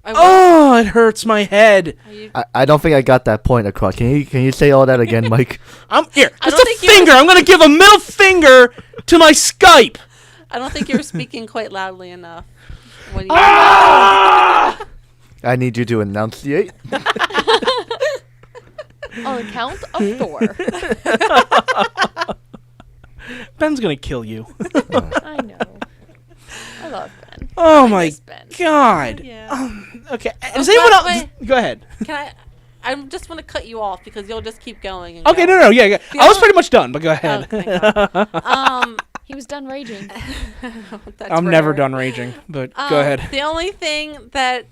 Oh, it hurts my head. I don't think I got that point across. Can you say all that again, Mike? Just a finger. I'm going to give a middle finger to my Skype. I don't think you were speaking quite loudly enough. I need you to enunciate. On the count of 4. Ben's going to kill you. I know. I love Ben. Oh my god. Yeah. Okay. Does anyone else? Go ahead. I just want to cut you off because you'll just keep going. And Okay, no, yeah. I was pretty much done, but go ahead. Oh, thank God. He was done raging. I'm never done raging, but go ahead. The only thing that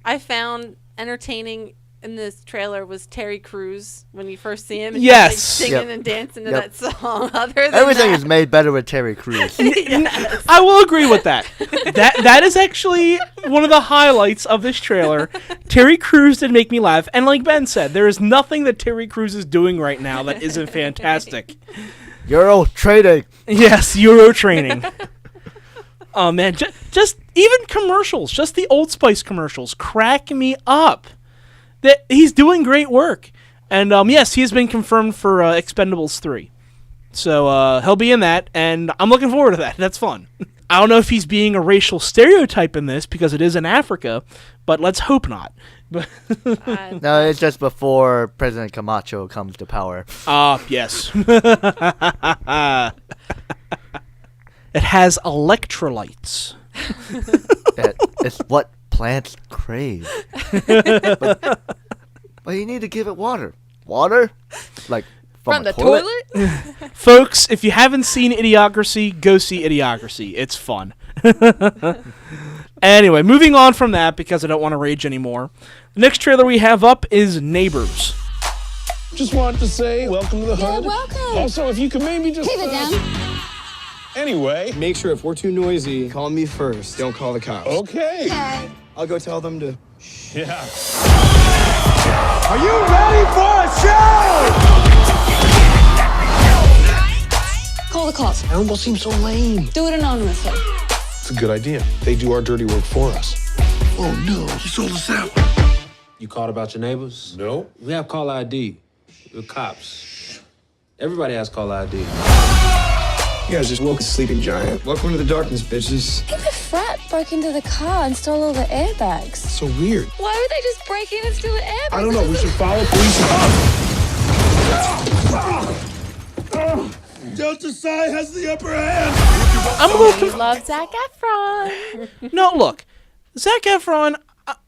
I found entertaining in this trailer was Terry Crews when you first see him. And yes. he's, like, singing and dancing to that song. Other than everything that, is made better with Terry Crews. Yes. I will agree with that. That is actually one of the highlights of this trailer. Terry Crews did make me laugh, and like Ben said, there is nothing that Terry Crews is doing right now that isn't fantastic. Euro trading. Yes, Euro training. Oh man, just even commercials, just the Old Spice commercials crack me up. That he's doing great work, and yes, he has been confirmed for Expendables 3, so he'll be in that, and I'm looking forward to that. That's fun. I don't know if he's being a racial stereotype in this because it is in Africa, but let's hope not. No, it's just before President Camacho comes to power. Yes. It has electrolytes. It's what plants crave. But you need to give it water. Water? Like from the toilet? Folks, if you haven't seen Idiocracy, go see Idiocracy. It's fun. Anyway, moving on from that because I don't want to rage anymore. The next trailer we have up is Neighbors. Just wanted to say welcome to the hood. You're welcome. Also, if you could maybe just... Keep it down. Anyway. Make sure if we're too noisy, call me first. Don't call the cops. Okay. I'll go tell them to... Yeah. Are you ready for a show? Call the cops. That almost seems so lame. Do it anonymously. It's a good idea. They do our dirty work for us. Oh, no. You sold us out. You called about your neighbors? No. We have call ID. We're cops. Everybody has call ID. You guys just woke a sleeping giant. Welcome to the darkness, bitches. Keep it frat broke into the car and stole all the airbags. So weird. Why would they just break in and steal the airbags? I don't know. We should follow police. Delta Psi has the upper hand. I'm a little Love Zac Efron. No, look, Zac Efron,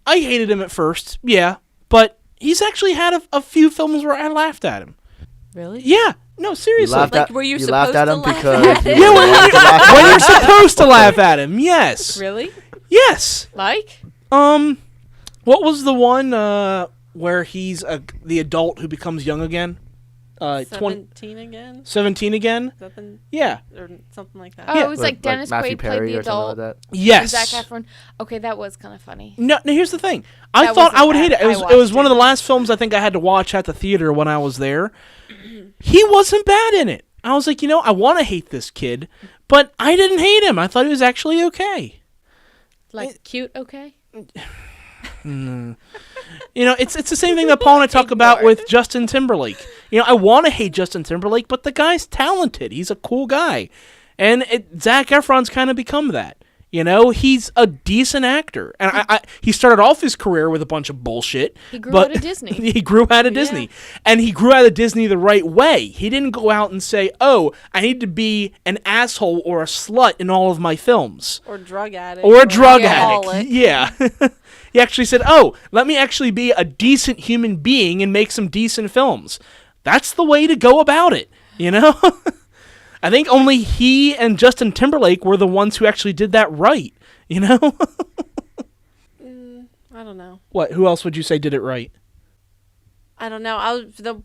I hated him at first, yeah, but he's actually had a few films where I laughed at him. Really? Yeah. No, seriously. Were you laughed supposed at to him laugh because at him? Yeah, when you're supposed to laugh at him, yes. Really? Yes. Like? What was the one where he's the adult who becomes young again? 17 again? 17 again? Yeah. Or something like that. Oh, Yeah. it was like Dennis Matthew Quaid played Perry the or something adult. like that. Yes. Zac Efron. Okay, that was kind of funny. No, here's the thing. I That thought I would wasn't hate it. bad. It was one of the last films I think I had to watch at the theater when I was there. He wasn't bad in it. I was like, I want to hate this kid, but I didn't hate him. I thought he was actually okay. Like cute, okay? It's the same thing that Paul and I talk about with Justin Timberlake. I want to hate Justin Timberlake, but the guy's talented. He's a cool guy. And Zac Efron's kind of become that. He's a decent actor. And he started off his career with a bunch of bullshit. He grew out of Disney. He grew out of Disney. And he grew out of Disney the right way. He didn't go out and say, oh, I need to be an asshole or a slut in all of my films. Or drug addict. Or a drug alcoholic. addict. Yeah. He actually said, oh, let me actually be a decent human being and make some decent films. That's the way to go about it, I think only he and Justin Timberlake were the ones who actually did that right, I don't know. What? Who else would you say did it right? I don't know. The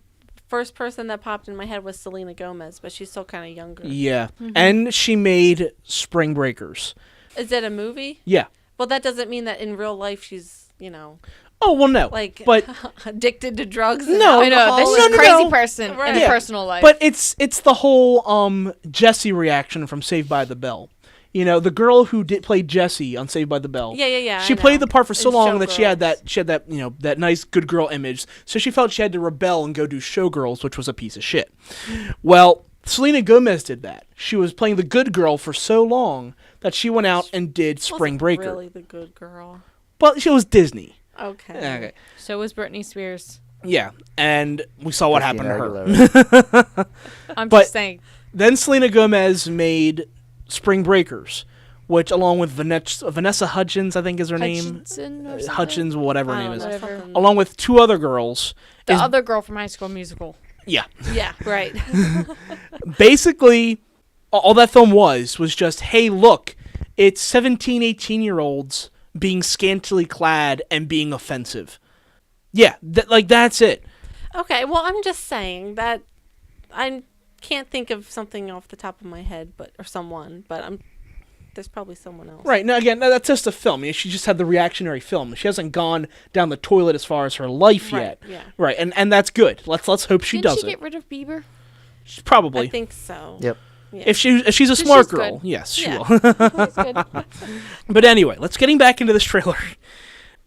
first person that popped in my head was Selena Gomez, but she's still kind of younger. Yeah. And she made Spring Breakers. Is it a movie? Yeah. Well, that doesn't mean that in real life she's, Oh, well, no. but addicted to drugs. And No, I know. This is a crazy person in a personal life. But it's the whole Jessie reaction from Saved by the Bell. The girl who played Jessie on Saved by the Bell. Yeah. She played the part for so In long that she had Showgirls. that that nice good girl image. So she felt she had to rebel and go do Showgirls, which was a piece of shit. Well, Selena Gomez did that. She was playing the good girl for so long that she went out and did Spring Breaker. Really the good girl. But she was Disney. Okay. So was Britney Spears. Yeah, and we saw what happened to her. I'm just saying. Then Selena Gomez made Spring Breakers, which, along with Vanessa Hudgens, I think is her name. Hutchins, whatever her name is. Along with two other girls. The other girl from High School Musical. Yeah. Yeah, right. Basically, all that film was just, hey, look, it's 17, 18-year-olds being scantily clad and being offensive. Yeah, that's it. Okay, well, I'm just saying that I can't think of something off the top of my head, but there's probably someone else. Right. Now, again, that's just a film. She just had the reactionary film. She hasn't gone down the toilet as far as her life yet. Yeah. Right, and that's good. Let's hope she does it. Didn't she get rid of Bieber? Probably. I think so. Yep. Yeah. If she's a smart girl, good. yes, she Yeah. will. She's good. But anyway, getting back into this trailer.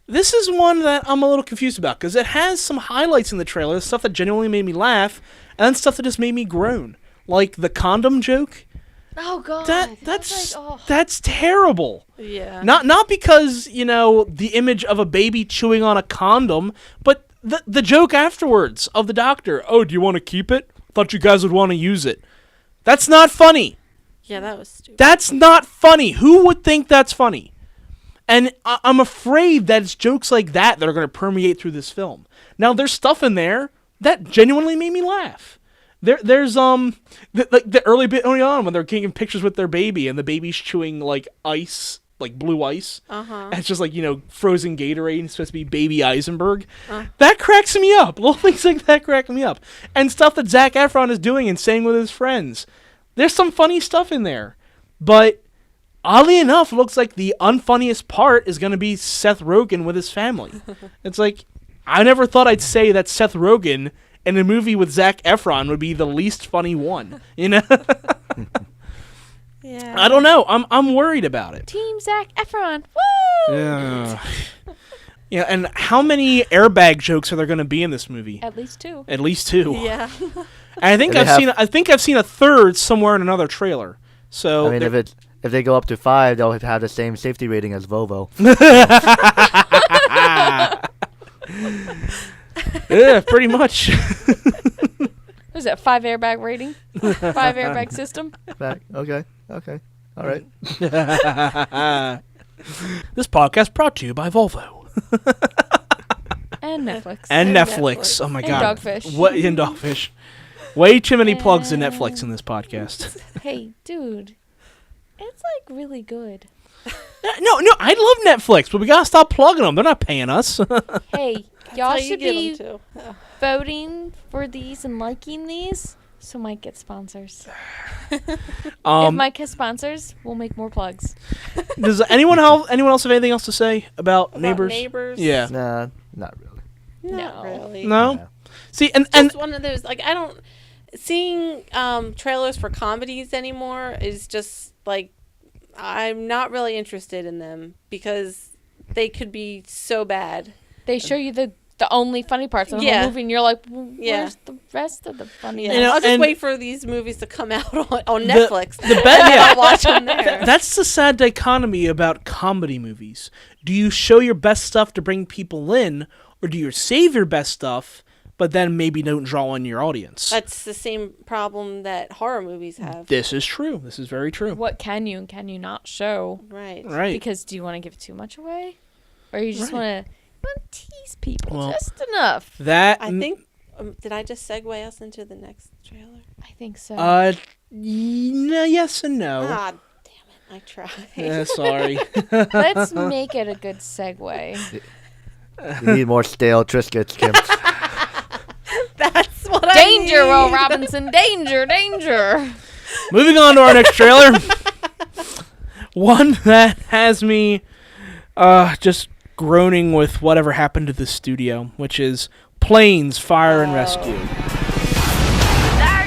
This is one that I'm a little confused about because it has some highlights in the trailer, stuff that genuinely made me laugh, and then stuff that just made me groan, like the condom joke. Oh God, that's terrible. Yeah. Not because the image of a baby chewing on a condom, but the joke afterwards of the doctor. Oh, do you want to keep it? Thought you guys would want to use it. That's not funny. Yeah, that was stupid. That's not funny. Who would think that's funny? And I'm afraid that it's jokes like that are going to permeate through this film. Now, there's stuff in there that genuinely made me laugh. There's the early on when they're taking pictures with their baby and the baby's chewing like ice, like blue ice. Uh-huh. And it's just like, frozen Gatorade and it's supposed to be baby Eisenberg. That cracks me up. Little things like that crack me up. And stuff that Zac Efron is doing and saying with his friends. There's some funny stuff in there. But oddly enough, it looks like the unfunniest part is going to be Seth Rogen with his family. It's like, I never thought I'd say that Seth Rogen in a movie with Zac Efron would be the least funny one. Yeah. I don't know. I'm worried about it. Team Zac Efron. Woo! Yeah. Yeah, and how many airbag jokes are there going to be in this movie? At least two. At least two. Yeah. And I think I've seen a third somewhere in another trailer. So I mean, if they go up to 5, they'll have the same safety rating as Volvo. Yeah, pretty much. What is that, 5 airbag rating? 5 airbag system? Okay. All right. This podcast brought to you by Volvo. And Netflix. And Netflix. Oh my And god. Dogfish. What in Dogfish? Way too many plugs in Netflix in this podcast. Hey, dude. It's like really good. No, I love Netflix, but we gotta stop plugging them. They're not paying us. Hey, y'all how you should get 'em be too. Yeah. voting for these and liking these so Mike gets sponsors. If Mike has sponsors, we'll make more plugs. Does anyone else have anything else to say about Neighbors? Neighbors? Yeah. Nah, not really. Not really. No. Yeah. See, and Just one of those, like, I don't... Seeing trailers for comedies anymore is just, like, I'm not really interested in them because they could be so bad. They show you the only funny parts of the whole movie, and you're like, well, where's the rest of the funny? Yeah. I'll just wait for these movies to come out on Netflix. I'll watch them there. That's the sad dichotomy about comedy movies. Do you show your best stuff to bring people in, or do you save your best stuff, but then maybe don't draw in your audience? That's the same problem that horror movies have. This is true. This is very true. What can you and can you not show? Right. Because do you want to give too much away? Or you just want to tease people just enough? I think... did I just segue us into the next trailer? I think so. Yes and no. Ah, damn it. I tried. Yeah, sorry. Let's make it a good segue. You need more stale Triscuits, Kim. That's what Danger, I need. Will Robinson. Danger, danger. Moving on to our next trailer. One that has me just groaning with whatever happened to the studio, which is Planes, Fire, and Rescue. There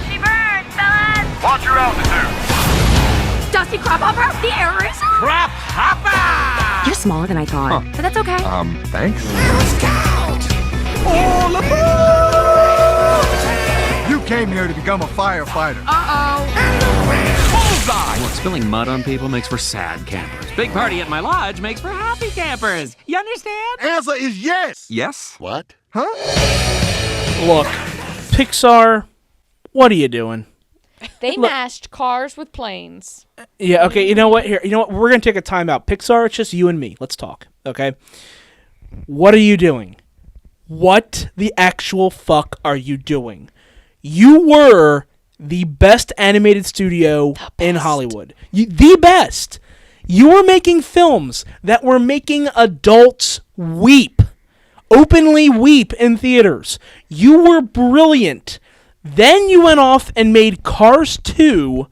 she burns, fellas! Watch your altitude. Dusty crop hopper, the air racer! Crap hopper! You're smaller than I thought, but that's okay. Thanks. You came here to become a firefighter. Uh-oh. Look, spilling mud on people makes for sad campers. Big party at my lodge makes for happy campers. You understand? Answer is yes. Yes. What? Huh? Look, Pixar, what are you doing? They mashed cars with planes. Yeah, okay, you know what? We're going to take a time out. Pixar, it's just you and me. Let's talk, okay? What are you doing? What the actual fuck are you doing? You were the best animated studio in Hollywood. The best. You were making films that were making adults weep. Openly weep in theaters. You were brilliant. Then you went off and made Cars 2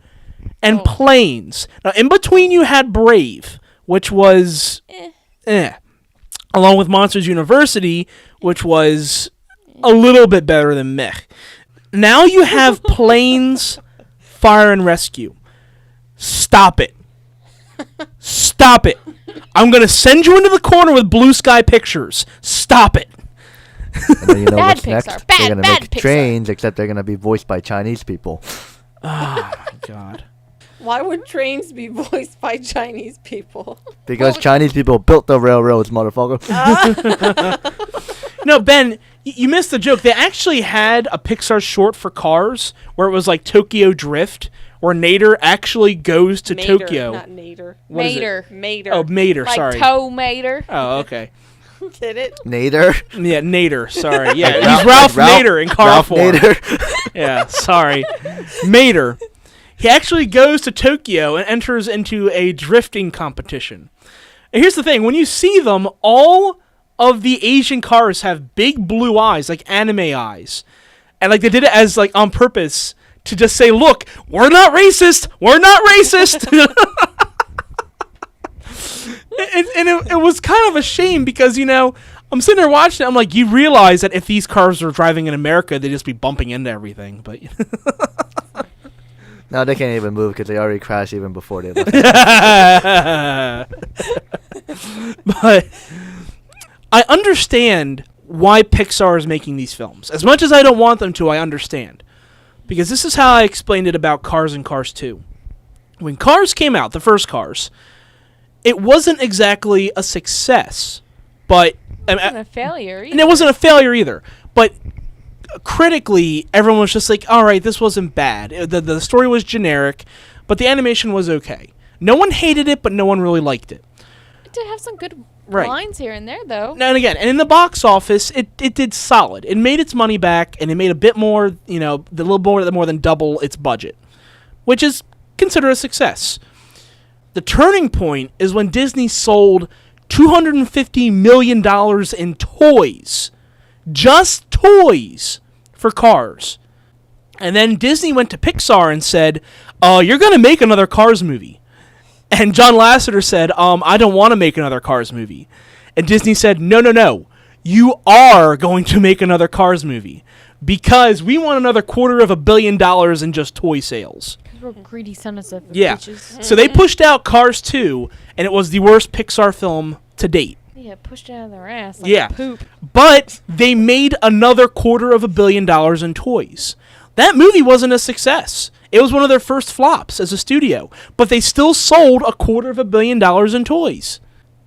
and Planes. Now, in between you had Brave, which was along with Monsters University, which was a little bit better than meh. Now you have Planes, Fire, and Rescue. Stop it. Stop it. I'm going to send you into the corner with Blue Sky Pictures. Stop it. And then you know Bad what's Pixar. next? Bad, They're going to bad make Pixar. trains, except they're going to be voiced by Chinese people. Oh, my God. Why would trains be voiced by Chinese people? Because Chinese people built the railroads, motherfucker. No, Ben, you missed the joke. They actually had a Pixar short for Cars where it was like Tokyo Drift, where Nader actually goes to Mater, Tokyo. not Nader. What is it? Mater. Mater. Oh, Mater, Like sorry. Toe Mater. Oh, okay. Get it? Nader? Yeah, Nader, sorry. Yeah, Like he's Ralph Ralph- Nader in car Ralph form. Nader. Yeah, sorry. Mater. He actually goes to Tokyo and enters into a drifting competition. And here's the thing. When you see them, all of the Asian cars have big blue eyes, like anime eyes. And like they did it as like on purpose to just say, look, we're not racist. We're not racist. and it was kind of a shame because, you know, I'm sitting there watching it. I'm like, you realize that if these cars were driving in America, they'd just be bumping into everything. But No, they can't even move because they already crashed even before they left. But I understand why Pixar is making these films. As much as I don't want them to, I understand. Because this is how I explained it about Cars and Cars 2. when Cars came out, the first Cars, it wasn't exactly a success, but it wasn't a failure either. And it wasn't a failure either. But critically, everyone was just like, all right, this wasn't bad. The story was generic, but the animation was okay. No one hated it, but no one really liked it. It did have some good Right. lines here and there, though. And again, and in the box office, it did solid. It made its money back, and it made a bit more, you know, a little more than double its budget, which is considered a success. The turning point is when Disney sold $250 million in toys. Just toys for Cars. And then Disney went to Pixar and said, you're going to make another Cars movie. And John Lasseter said, I don't want to make another Cars movie. And Disney said, no. You are going to make another Cars movie. Because we want another $250 million in just toy sales. We're greedy sons of Yeah. bitches. So they pushed out Cars 2, and it was the worst Pixar film to date. Yeah, pushed it out of their ass like poop. But they made another $250 million in toys. That movie wasn't a success. It was one of their first flops as a studio. But they still sold $250 million in toys.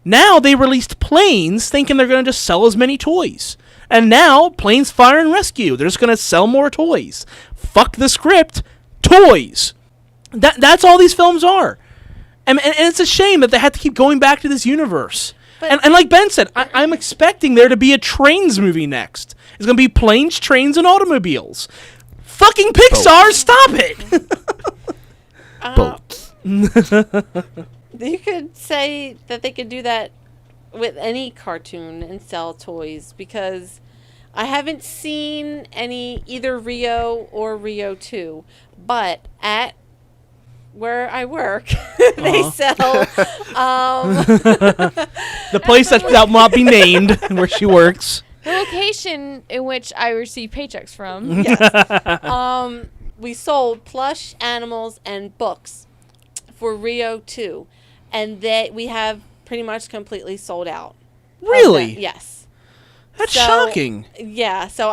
Now they released Planes thinking they're going to just sell as many toys. And now, Planes, Fire, and Rescue. They're just going to sell more toys. Fuck the script. Toys. That's all these films are. And it's a shame that they had to keep going back to this universe. And like Ben said, I'm expecting there to be a Trains movie next. It's going to be Planes, Trains, and Automobiles. Fucking Pixar, stop it! Boats. You could say that they could do that with any cartoon and sell toys, because I haven't seen any, either Rio or Rio 2, but at where I work, they sell the place that will not be named where she works. The location in which I receive paychecks from. Yes. We sold plush animals and books for Rio 2, and we have pretty much completely sold out. Really? Yes. That's shocking. Yeah, so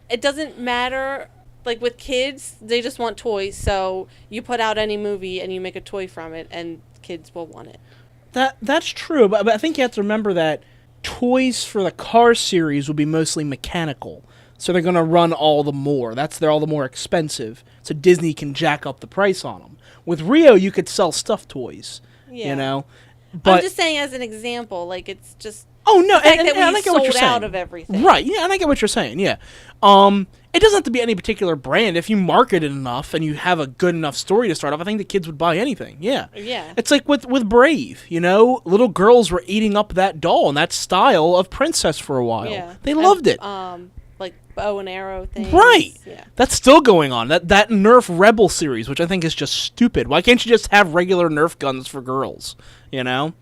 it doesn't matter. Like with kids, they just want toys, so you put out any movie and you make a toy from it, and kids will want it. That's true, but I think you have to remember that toys for the Cars series will be mostly mechanical, so they're going to run all the more. They're all the more expensive, so Disney can jack up the price on them. With Rio, you could sell stuffed toys, you know. But I'm just saying as an example, like it's just. Oh no, and I get what you're saying. Out of everything, right? Yeah, and I get what you're saying. Yeah, it doesn't have to be any particular brand. If you market it enough and you have a good enough story to start off, I think the kids would buy anything. Yeah, yeah. It's like with Brave. You know, little girls were eating up that doll and that style of princess for a while. Yeah, they loved it. Like bow and arrow things. Right. Yeah. That's still going on. That Nerf Rebel series, which I think is just stupid. Why can't you just have regular Nerf guns for girls? You know.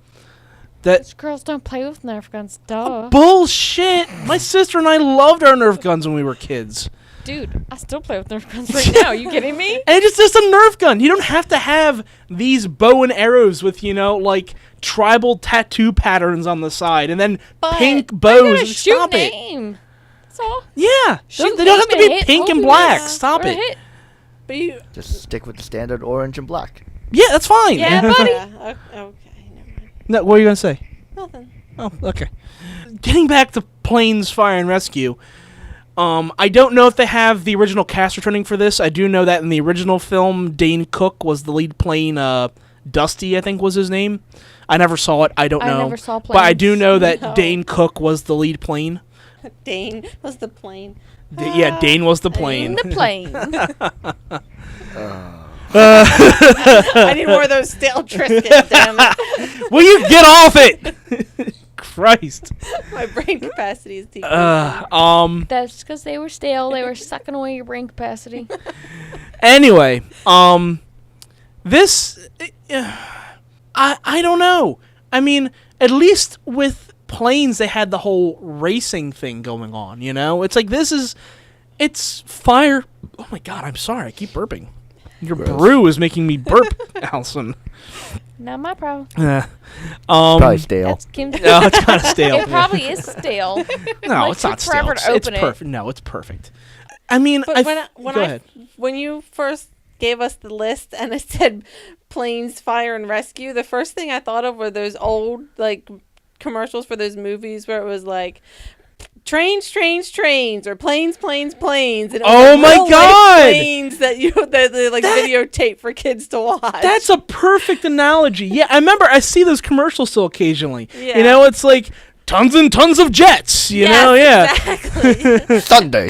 Those girls don't play with Nerf guns, duh. Bullshit! My sister and I loved our Nerf guns when we were kids. Dude, I still play with Nerf guns right now. Are you kidding me? And it's just a Nerf gun. You don't have to have these bow and arrows with, you know, like tribal tattoo patterns on the side and then pink bows. Stop it. Aim. That's all. Yeah. They don't have to be pink and black. Stop it. Hit. But you just stick with the standard orange and black. Yeah, that's fine. Yeah, buddy. Okay. No, what are you going to say? Nothing. Oh, okay. Getting back to Planes, Fire, and Rescue, I don't know if they have the original cast returning for this. I do know that in the original film, Dane Cook was the lead plane. Dusty, I think, was his name. I never saw it. I don't know. I never saw Planes. But I do know that Dane Cook was the lead plane. Dane was the plane. Yeah, Dane was the plane. The plane. I need more of those stale Triscuits, damn it. Will you get off it? Christ. My brain capacity is decreasing. That's because they were stale. They were sucking away your brain capacity. Anyway, this, I don't know. I mean, at least with Planes, they had the whole racing thing going on, you know? It's like, it's fire. Oh my God, I'm sorry. I keep burping. Your brew is making me burp, Alison. Not my problem. Probably stale. That's Kim's. No, it's kind of stale. It probably is stale. No, it's not stale. It's perfect. No, it's perfect. I mean, but go ahead. when you first gave us the list and it said planes, fire, and rescue, the first thing I thought of were those old like commercials for those movies where it was like trains, or planes, and it was my God! planes that they like videotape for kids to watch. That's a perfect analogy. Yeah, I remember I see those commercials still occasionally. Yeah. You know, it's like tons and tons of jets, you know? Yeah. Exactly. Sunday.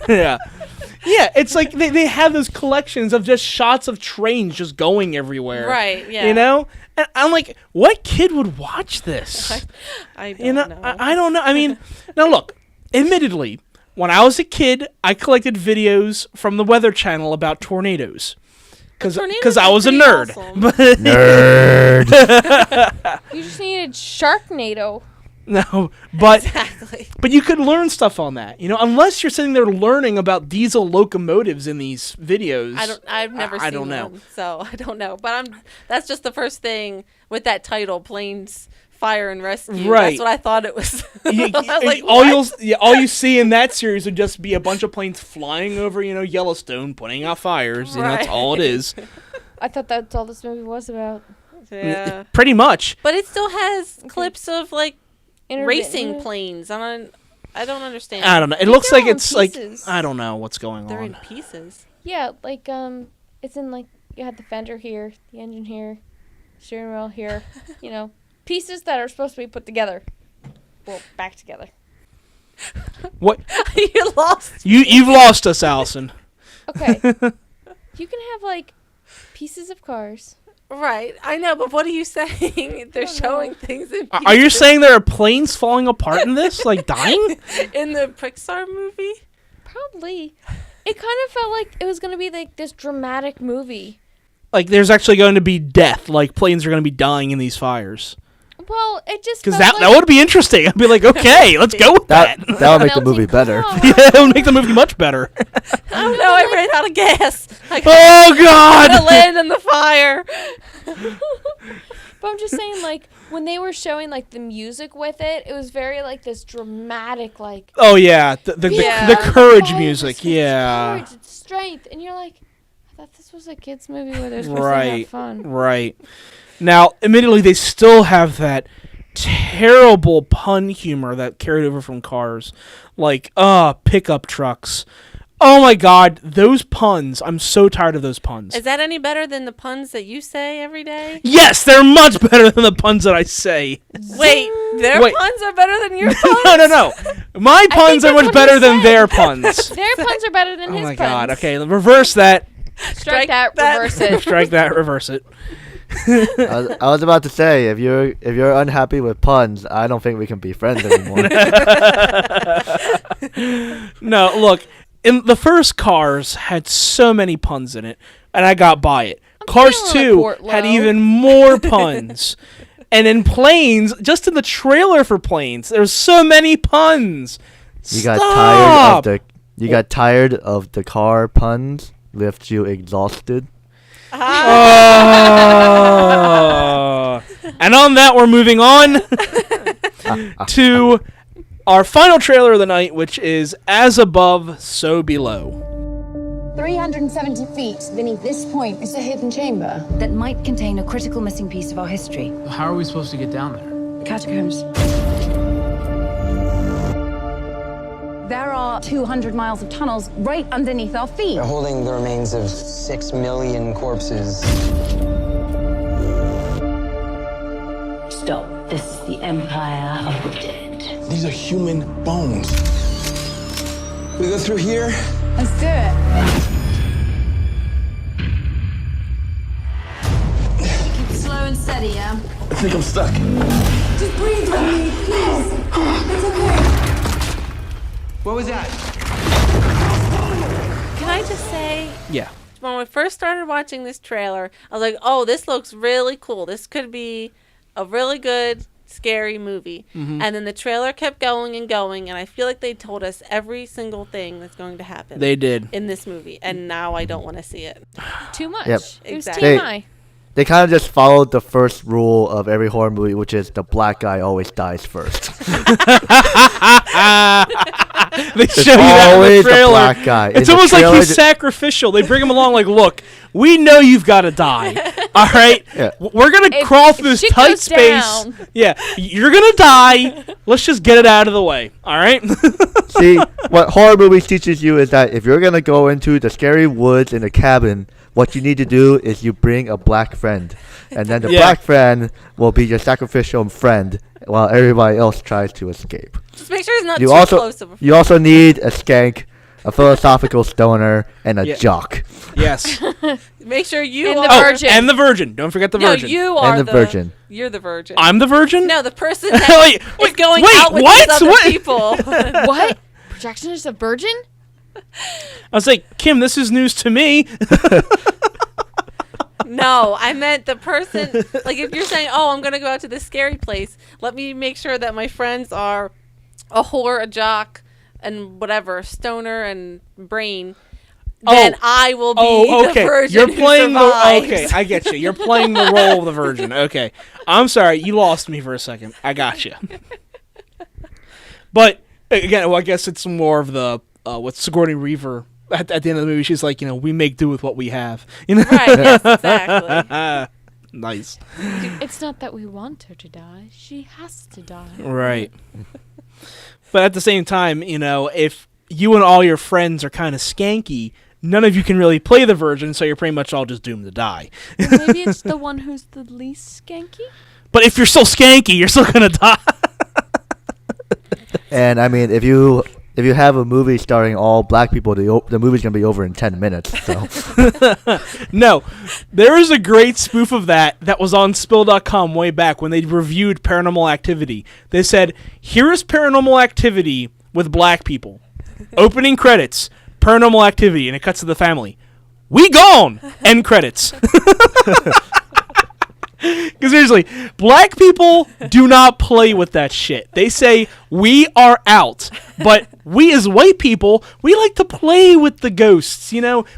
Yeah. Yeah, it's like they have those collections of just shots of trains just going everywhere. Right, yeah. You know? And I'm like, what kid would watch this? I don't know. I don't know. I mean, now look, admittedly, when I was a kid, I collected videos from the Weather Channel about tornadoes. Because I was a nerd. Awesome. Nerd. You just needed Sharknado. No, but Exactly. but you could learn stuff on that, you know, unless you're sitting there learning about diesel locomotives in these videos. I've never seen I don't know. one, so I don't know. But that's just the first thing with that title, Planes, Fire, and Rescue. Right. That's what I thought it was. I was like, all you see in that series would just be a bunch of planes flying over, you know, Yellowstone, putting out fires, and that's all it is. I thought that's all this movie was about. Yeah. Pretty much. But it still has clips of like racing Intermittent. planes. I don't understand. I don't know. It They're looks like all in it's like pieces. I don't know what's going They're in on. pieces. Yeah, like it's in like you had the fender here, the engine here, steering wheel here. You know, pieces that are supposed to be put together. Well, back together. What? You lost. You've lost us, Allison. Okay. You can have like pieces of cars. Right. I know, but what are you saying? They're showing things in pieces. Are you saying there are planes falling apart in this, like dying? In the Pixar movie? Probably. It kind of felt like it was going to be like this dramatic movie. Like there's actually going to be death, like planes are going to be dying in these fires. Well, it just Because felt that would be interesting. I'd be like, okay, let's go with that. That would make the movie better. Yeah, it would make the movie much better. Oh no, I ran out of gas. Oh, God! I'm gonna land in the fire. But I'm just saying, like, when they were showing, like, the music with it, it was very, like, this dramatic, like... Oh, yeah. The courage Oh, music, this yeah. courage and strength. And you're like, I thought this was a kid's movie where they're supposed to have fun. Right. Now, admittedly, they still have that terrible pun humor that carried over from Cars. Like, pickup trucks. Oh, my God. Those puns. I'm so tired of those puns. Is that any better than the puns that you say every day? Yes, they're much better than the puns that I say. Wait, their puns are better than your puns? No. My puns are much better than their puns. Their puns are better than his Oh, my puns. God. Okay, reverse that. Strike that, reverse it. Strike that, reverse it. I was about to say, if you're unhappy with puns, I don't think we can be friends anymore. No, look, in the first Cars had so many puns in it, and I got by it. Cars 2 had even more puns. And in Planes, just in the trailer for Planes, there's so many puns. You got tired of the car puns, left you exhausted. Oh. And on that, we're moving on to our final trailer of the night, which is As Above, So Below. 370 feet beneath this point is a hidden chamber that might contain a critical missing piece of our history. How are we supposed to get down there? Catacombs. There are 200 miles of tunnels right underneath our feet. They're holding the remains of 6 million corpses. Stop. This is the Empire of the Dead. These are human bones. We go through here? Let's do it. Keep it slow and steady, yeah? I think I'm stuck. Just breathe with me, please. It's okay. What was that? Can I just say, Yeah. when we first started watching this trailer, I was like, oh, this looks really cool. This could be a really good, scary movie. Mhm. And then the trailer kept going and going, and I feel like they told us every single thing that's going to happen. They did. In this movie, and now I don't want to see it. Too much. Yep. It was Exactly. TMI. They kind of just followed the first rule of every horror movie, which is the black guy always dies first. They show you that in the trailer. Black guy. It's almost like he's sacrificial. They bring him along like, look, we know you've got to die. All right? Yeah. We're going to crawl through this tight space. Down. Yeah. You're going to die. Let's just get it out of the way. All right? See, what horror movies teaches you is that if you're going to go into the scary woods in a cabin, what you need to do is you bring a black friend. And then the black friend will be your sacrificial friend while everybody else tries to escape. Just make sure he's not You too also, close of a you also need a skank, a philosophical stoner, and a jock. Yes. Make sure you And are... the virgin. And the virgin. Don't forget the virgin. No, you are And the virgin. You're the virgin. I'm the virgin? No, the person that is going out with these other people. What? Projectionist a virgin? I was like, Kim, this is news to me. No, I meant the person, like if you're saying, oh, I'm going to go out to this scary place, let me make sure that my friends are a whore, a jock, and whatever, stoner and brain, then I will be the virgin You're playing who survives. Okay, I get you. You're playing the role of the virgin. Okay. I'm sorry, you lost me for a second. I got you. But, again, well, I guess it's more of the, what Sigourney Weaver... At the end of the movie, she's like, we make do with what we have. Right, yes, exactly. Nice. It's not that we want her to die. She has to die. Right. But at the same time, if you and all your friends are kind of skanky, none of you can really play the virgin, so you're pretty much all just doomed to die. Well, maybe it's the one who's the least skanky? But if you're still skanky, you're still going to die. And, I mean, if you have a movie starring all black people, the movie's going to be over in 10 minutes. So. No. There is a great spoof of that was on Spill.com way back when they reviewed Paranormal Activity. They said, here is Paranormal Activity with black people. Opening credits, Paranormal Activity, and it cuts to the family. We gone! End credits. Because seriously, black people do not play with that shit. They say, we are out. But we as white people, we like to play with the ghosts,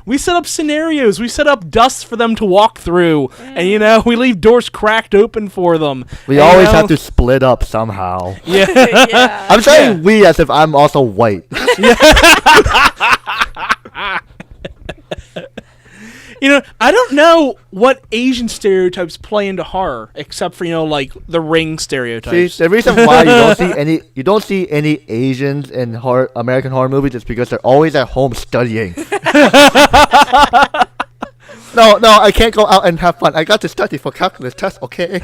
We set up scenarios. We set up dust for them to walk through. And, we leave doors cracked open for them. We always have to split up somehow. Yeah. Yeah. I'm saying we as if I'm also white. I don't know what Asian stereotypes play into horror, except for like the Ring stereotypes. See, the reason why you don't see any Asians in American horror movies is because they're always at home studying. No, I can't go out and have fun. I got to study for calculus test, okay?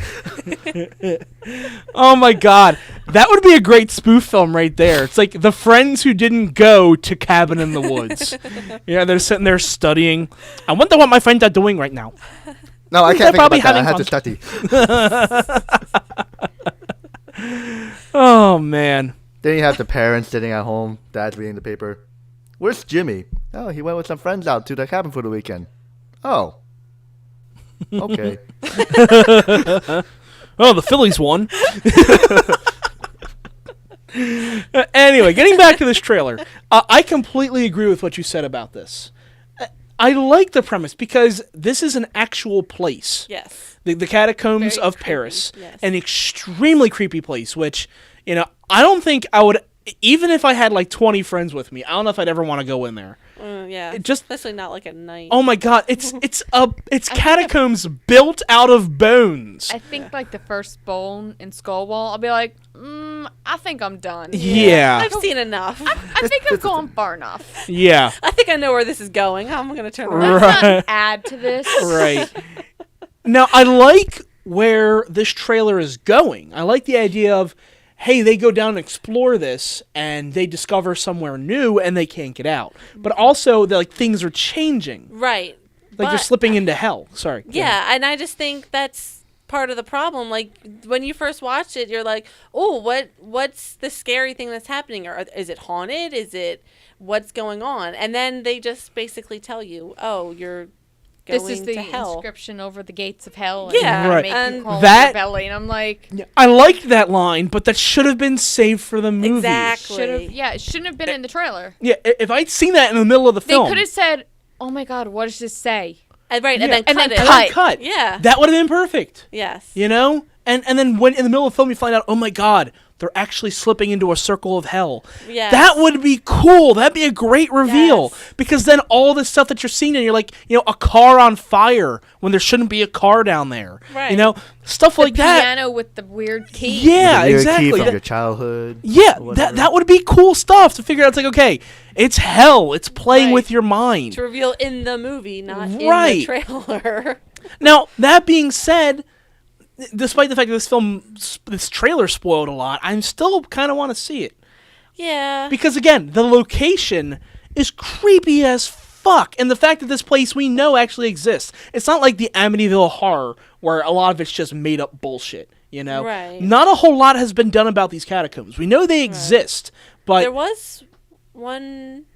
Oh my god. That would be a great spoof film right there. It's like the friends who didn't go to Cabin in the Woods. They're sitting there studying. I wonder what my friends are doing right now. No, I can't think about that. I have to study. Oh, man. Then you have the parents sitting at home, dad's reading the paper. Where's Jimmy? Oh, he went with some friends out to the cabin for the weekend. Oh. Okay. Oh, the Phillies won. Anyway, getting back to this trailer. I completely agree with what you said about this. I like the premise because this is an actual place. Yes. The catacombs Very of creepy. Paris. Yes. An extremely creepy place, which, I don't think I would, even if I had like 20 friends with me, I don't know if I'd ever want to go in there. Yeah, especially not like at night. Oh my god, it's catacombs built out of bones. I think like the first bone in Skull Wall, I'll be like, I think I'm done. Yeah. I've seen enough. I think I've gone far enough. Yeah. I think I know where this is going. How am I going to turn around? Let's not add to this. Right. Now, I like where this trailer is going. I like the idea of, hey, they go down and explore this, and they discover somewhere new, and they can't get out. But also, things are changing. Right. Like, they're slipping into hell. Sorry. Yeah, and I just think that's part of the problem. Like, when you first watch it, you're like, oh, what's the scary thing that's happening? Or is it haunted? Is it what's going on? And then they just basically tell you, oh, you're going this is the to hell. inscription over the gates of hell. Yeah, and right. Make you crawl That- your belly, and I'm like, I liked that line, but that should have been saved for the movie. Exactly. it shouldn't have been in the trailer. Yeah, if I'd seen that in the middle of the film. They could have said, "Oh my God, what does this say?" Right, and then cut. Yeah. That would have been perfect. Yes. You know? And then when in the middle of the film you find out, oh my God, they're actually slipping into a circle of hell. Yes. That would be cool. That'd be a great reveal. Yes. Because then all this stuff that you're seeing, and you're like, a car on fire when there shouldn't be a car down there. Right. Stuff like that. Piano with the weird key. Yeah, the weird exactly. key from your childhood. Yeah, that would be cool stuff to figure out. It's like, okay, it's hell. It's playing with your mind. To reveal in the movie, not in Right. the trailer. Now, that being said, despite the fact that this trailer spoiled a lot, I still kind of want to see it. Yeah. Because again, the location is creepy as fuck, and the fact that this place we know actually exists. It's not like the Amityville Horror, where a lot of it's just made up bullshit. Right. Not a whole lot has been done about these catacombs. We know they exist, but there was one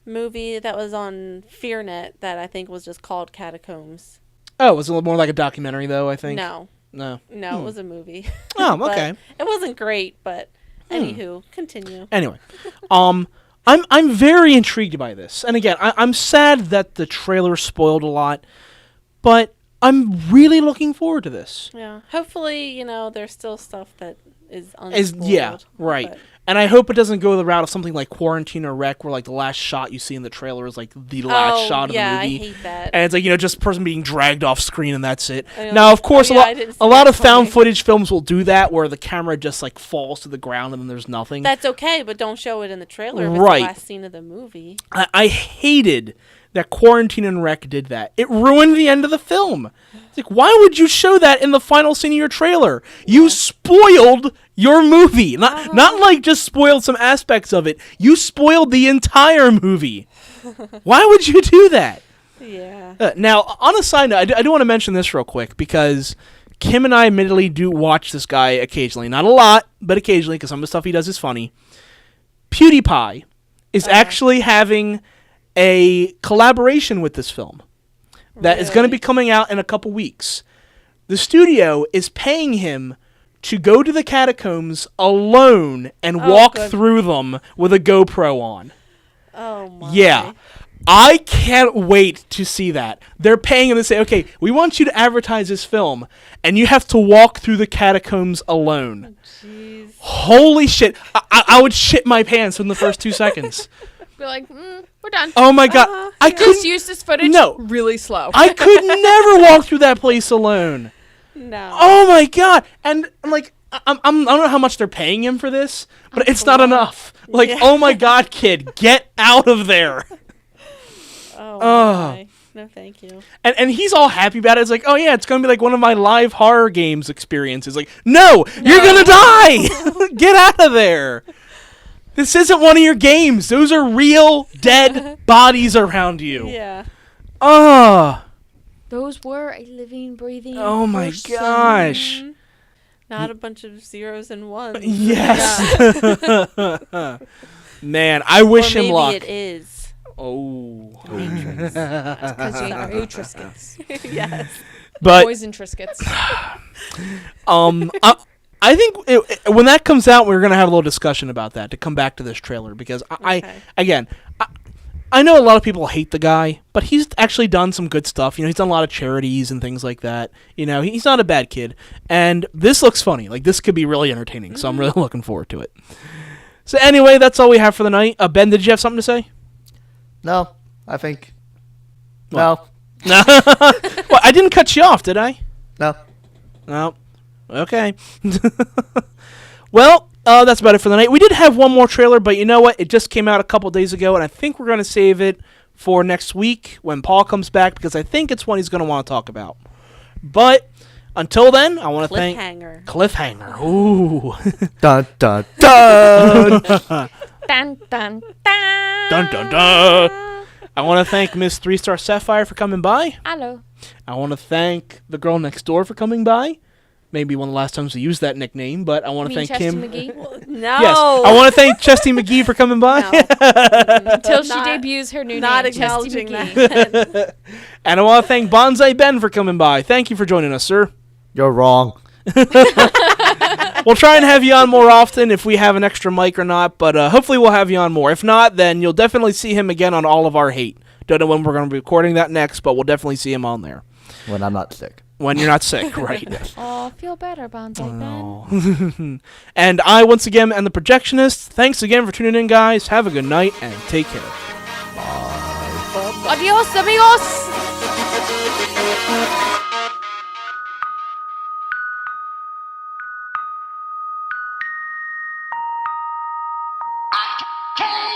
movie that was on FearNet that I think was just called Catacombs. Oh, it was a little more like a documentary, though, I think. No, it was a movie. Oh, okay. It wasn't great, but anywho, continue. Anyway, I'm very intrigued by this, and again, I'm sad that the trailer spoiled a lot, but I'm really looking forward to this. Yeah, hopefully, there's still stuff that is unspoiled. Yeah, right. But And I hope it doesn't go the route of something like Quarantine or Wreck, where like the last shot you see in the trailer is like the last shot of the movie. Yeah, I hate that. And it's like, just a person being dragged off screen and that's it. Now, of course, a lot of found footage films will do that, where the camera just like falls to the ground and then there's nothing. That's okay, but don't show it in the trailer if it's Right. the last scene of the movie. I hated that Quarantine and Wreck did that. It ruined the end of the film. It's like, why would you show that in the final scene of your trailer? You spoiled your movie. Not like just spoiled some aspects of it. You spoiled the entire movie. Why would you do that? Yeah. Now, on a side note, I do want to mention this real quick, because Kim and I admittedly do watch this guy occasionally. Not a lot, but occasionally, because some of the stuff he does is funny. PewDiePie is actually having a collaboration with this film that is going to be coming out in a couple weeks. The studio is paying him to go to the catacombs alone and walk through them with a GoPro on. Oh my. Yeah. I can't wait to see that. They're paying him to say, okay, we want you to advertise this film, and you have to walk through the catacombs alone. Jeez. Holy shit. I would shit my pants in the first 2 seconds. Be like, we're done. Oh my god. I couldn't just use this footage really slow. I could never walk through that place alone. No. Oh my god. And like I don't know how much they're paying him for this, but it's not enough. Like, oh my god, kid, get out of there. Oh my. No, thank you. And he's all happy about it. It's like, oh yeah, it's gonna be like one of my live horror games experiences. Like, no. You're gonna die. Get out of there. This isn't one of your games. Those are real dead bodies around you. Yeah. Those were a living, breathing Oh my person. gosh. Not a bunch of zeros and ones. Yes. Man, I wish him luck. Maybe it is. Oh. Because you are Triscuits. Yes. But Poison Triscuits. I think when that comes out, we're going to have a little discussion about that to come back to this trailer, because I know a lot of people hate the guy, but he's actually done some good stuff. He's done a lot of charities and things like that. He's not a bad kid, and this looks funny. Like, this could be really entertaining, so I'm really looking forward to it. So anyway, that's all we have for the night. Ben, did you have something to say? No, I think. Well, no. Well, I didn't cut you off, did I? No. No. Okay. Well, that's about it for the night. We did have one more trailer, but you know what? It just came out a couple days ago, and I think we're going to save it for next week when Paul comes back, because I think it's one he's going to want to talk about. But until then, I want to thank... Cliffhanger. Ooh. Dun, dun, dun. Dun, dun, dun. Dun, dun, dun. I want to thank Miss 3-Star Sapphire for coming by. Hello. I want to thank the girl next door for coming by. Maybe one of the last times we used that nickname, but I want to thank Chesty Kim. McGee? No. Yes, I want to thank Chesty McGee for coming by. Until she debuts her new name, acknowledging Chesty McGee. that. And I want to thank Banzai Ben for coming by. Thank you for joining us, sir. You're wrong. We'll try and have you on more often if we have an extra mic or not, but hopefully we'll have you on more. If not, then you'll definitely see him again on All of Our Hate. Don't know when we're going to be recording that next, but we'll definitely see him on there. When I'm not sick. When you're not sick, right. Oh, feel better, Banzai Ben. And I, once again, am the Projectionist. Thanks again for tuning in, guys. Have a good night, and take care. Adios, amigos! Hey!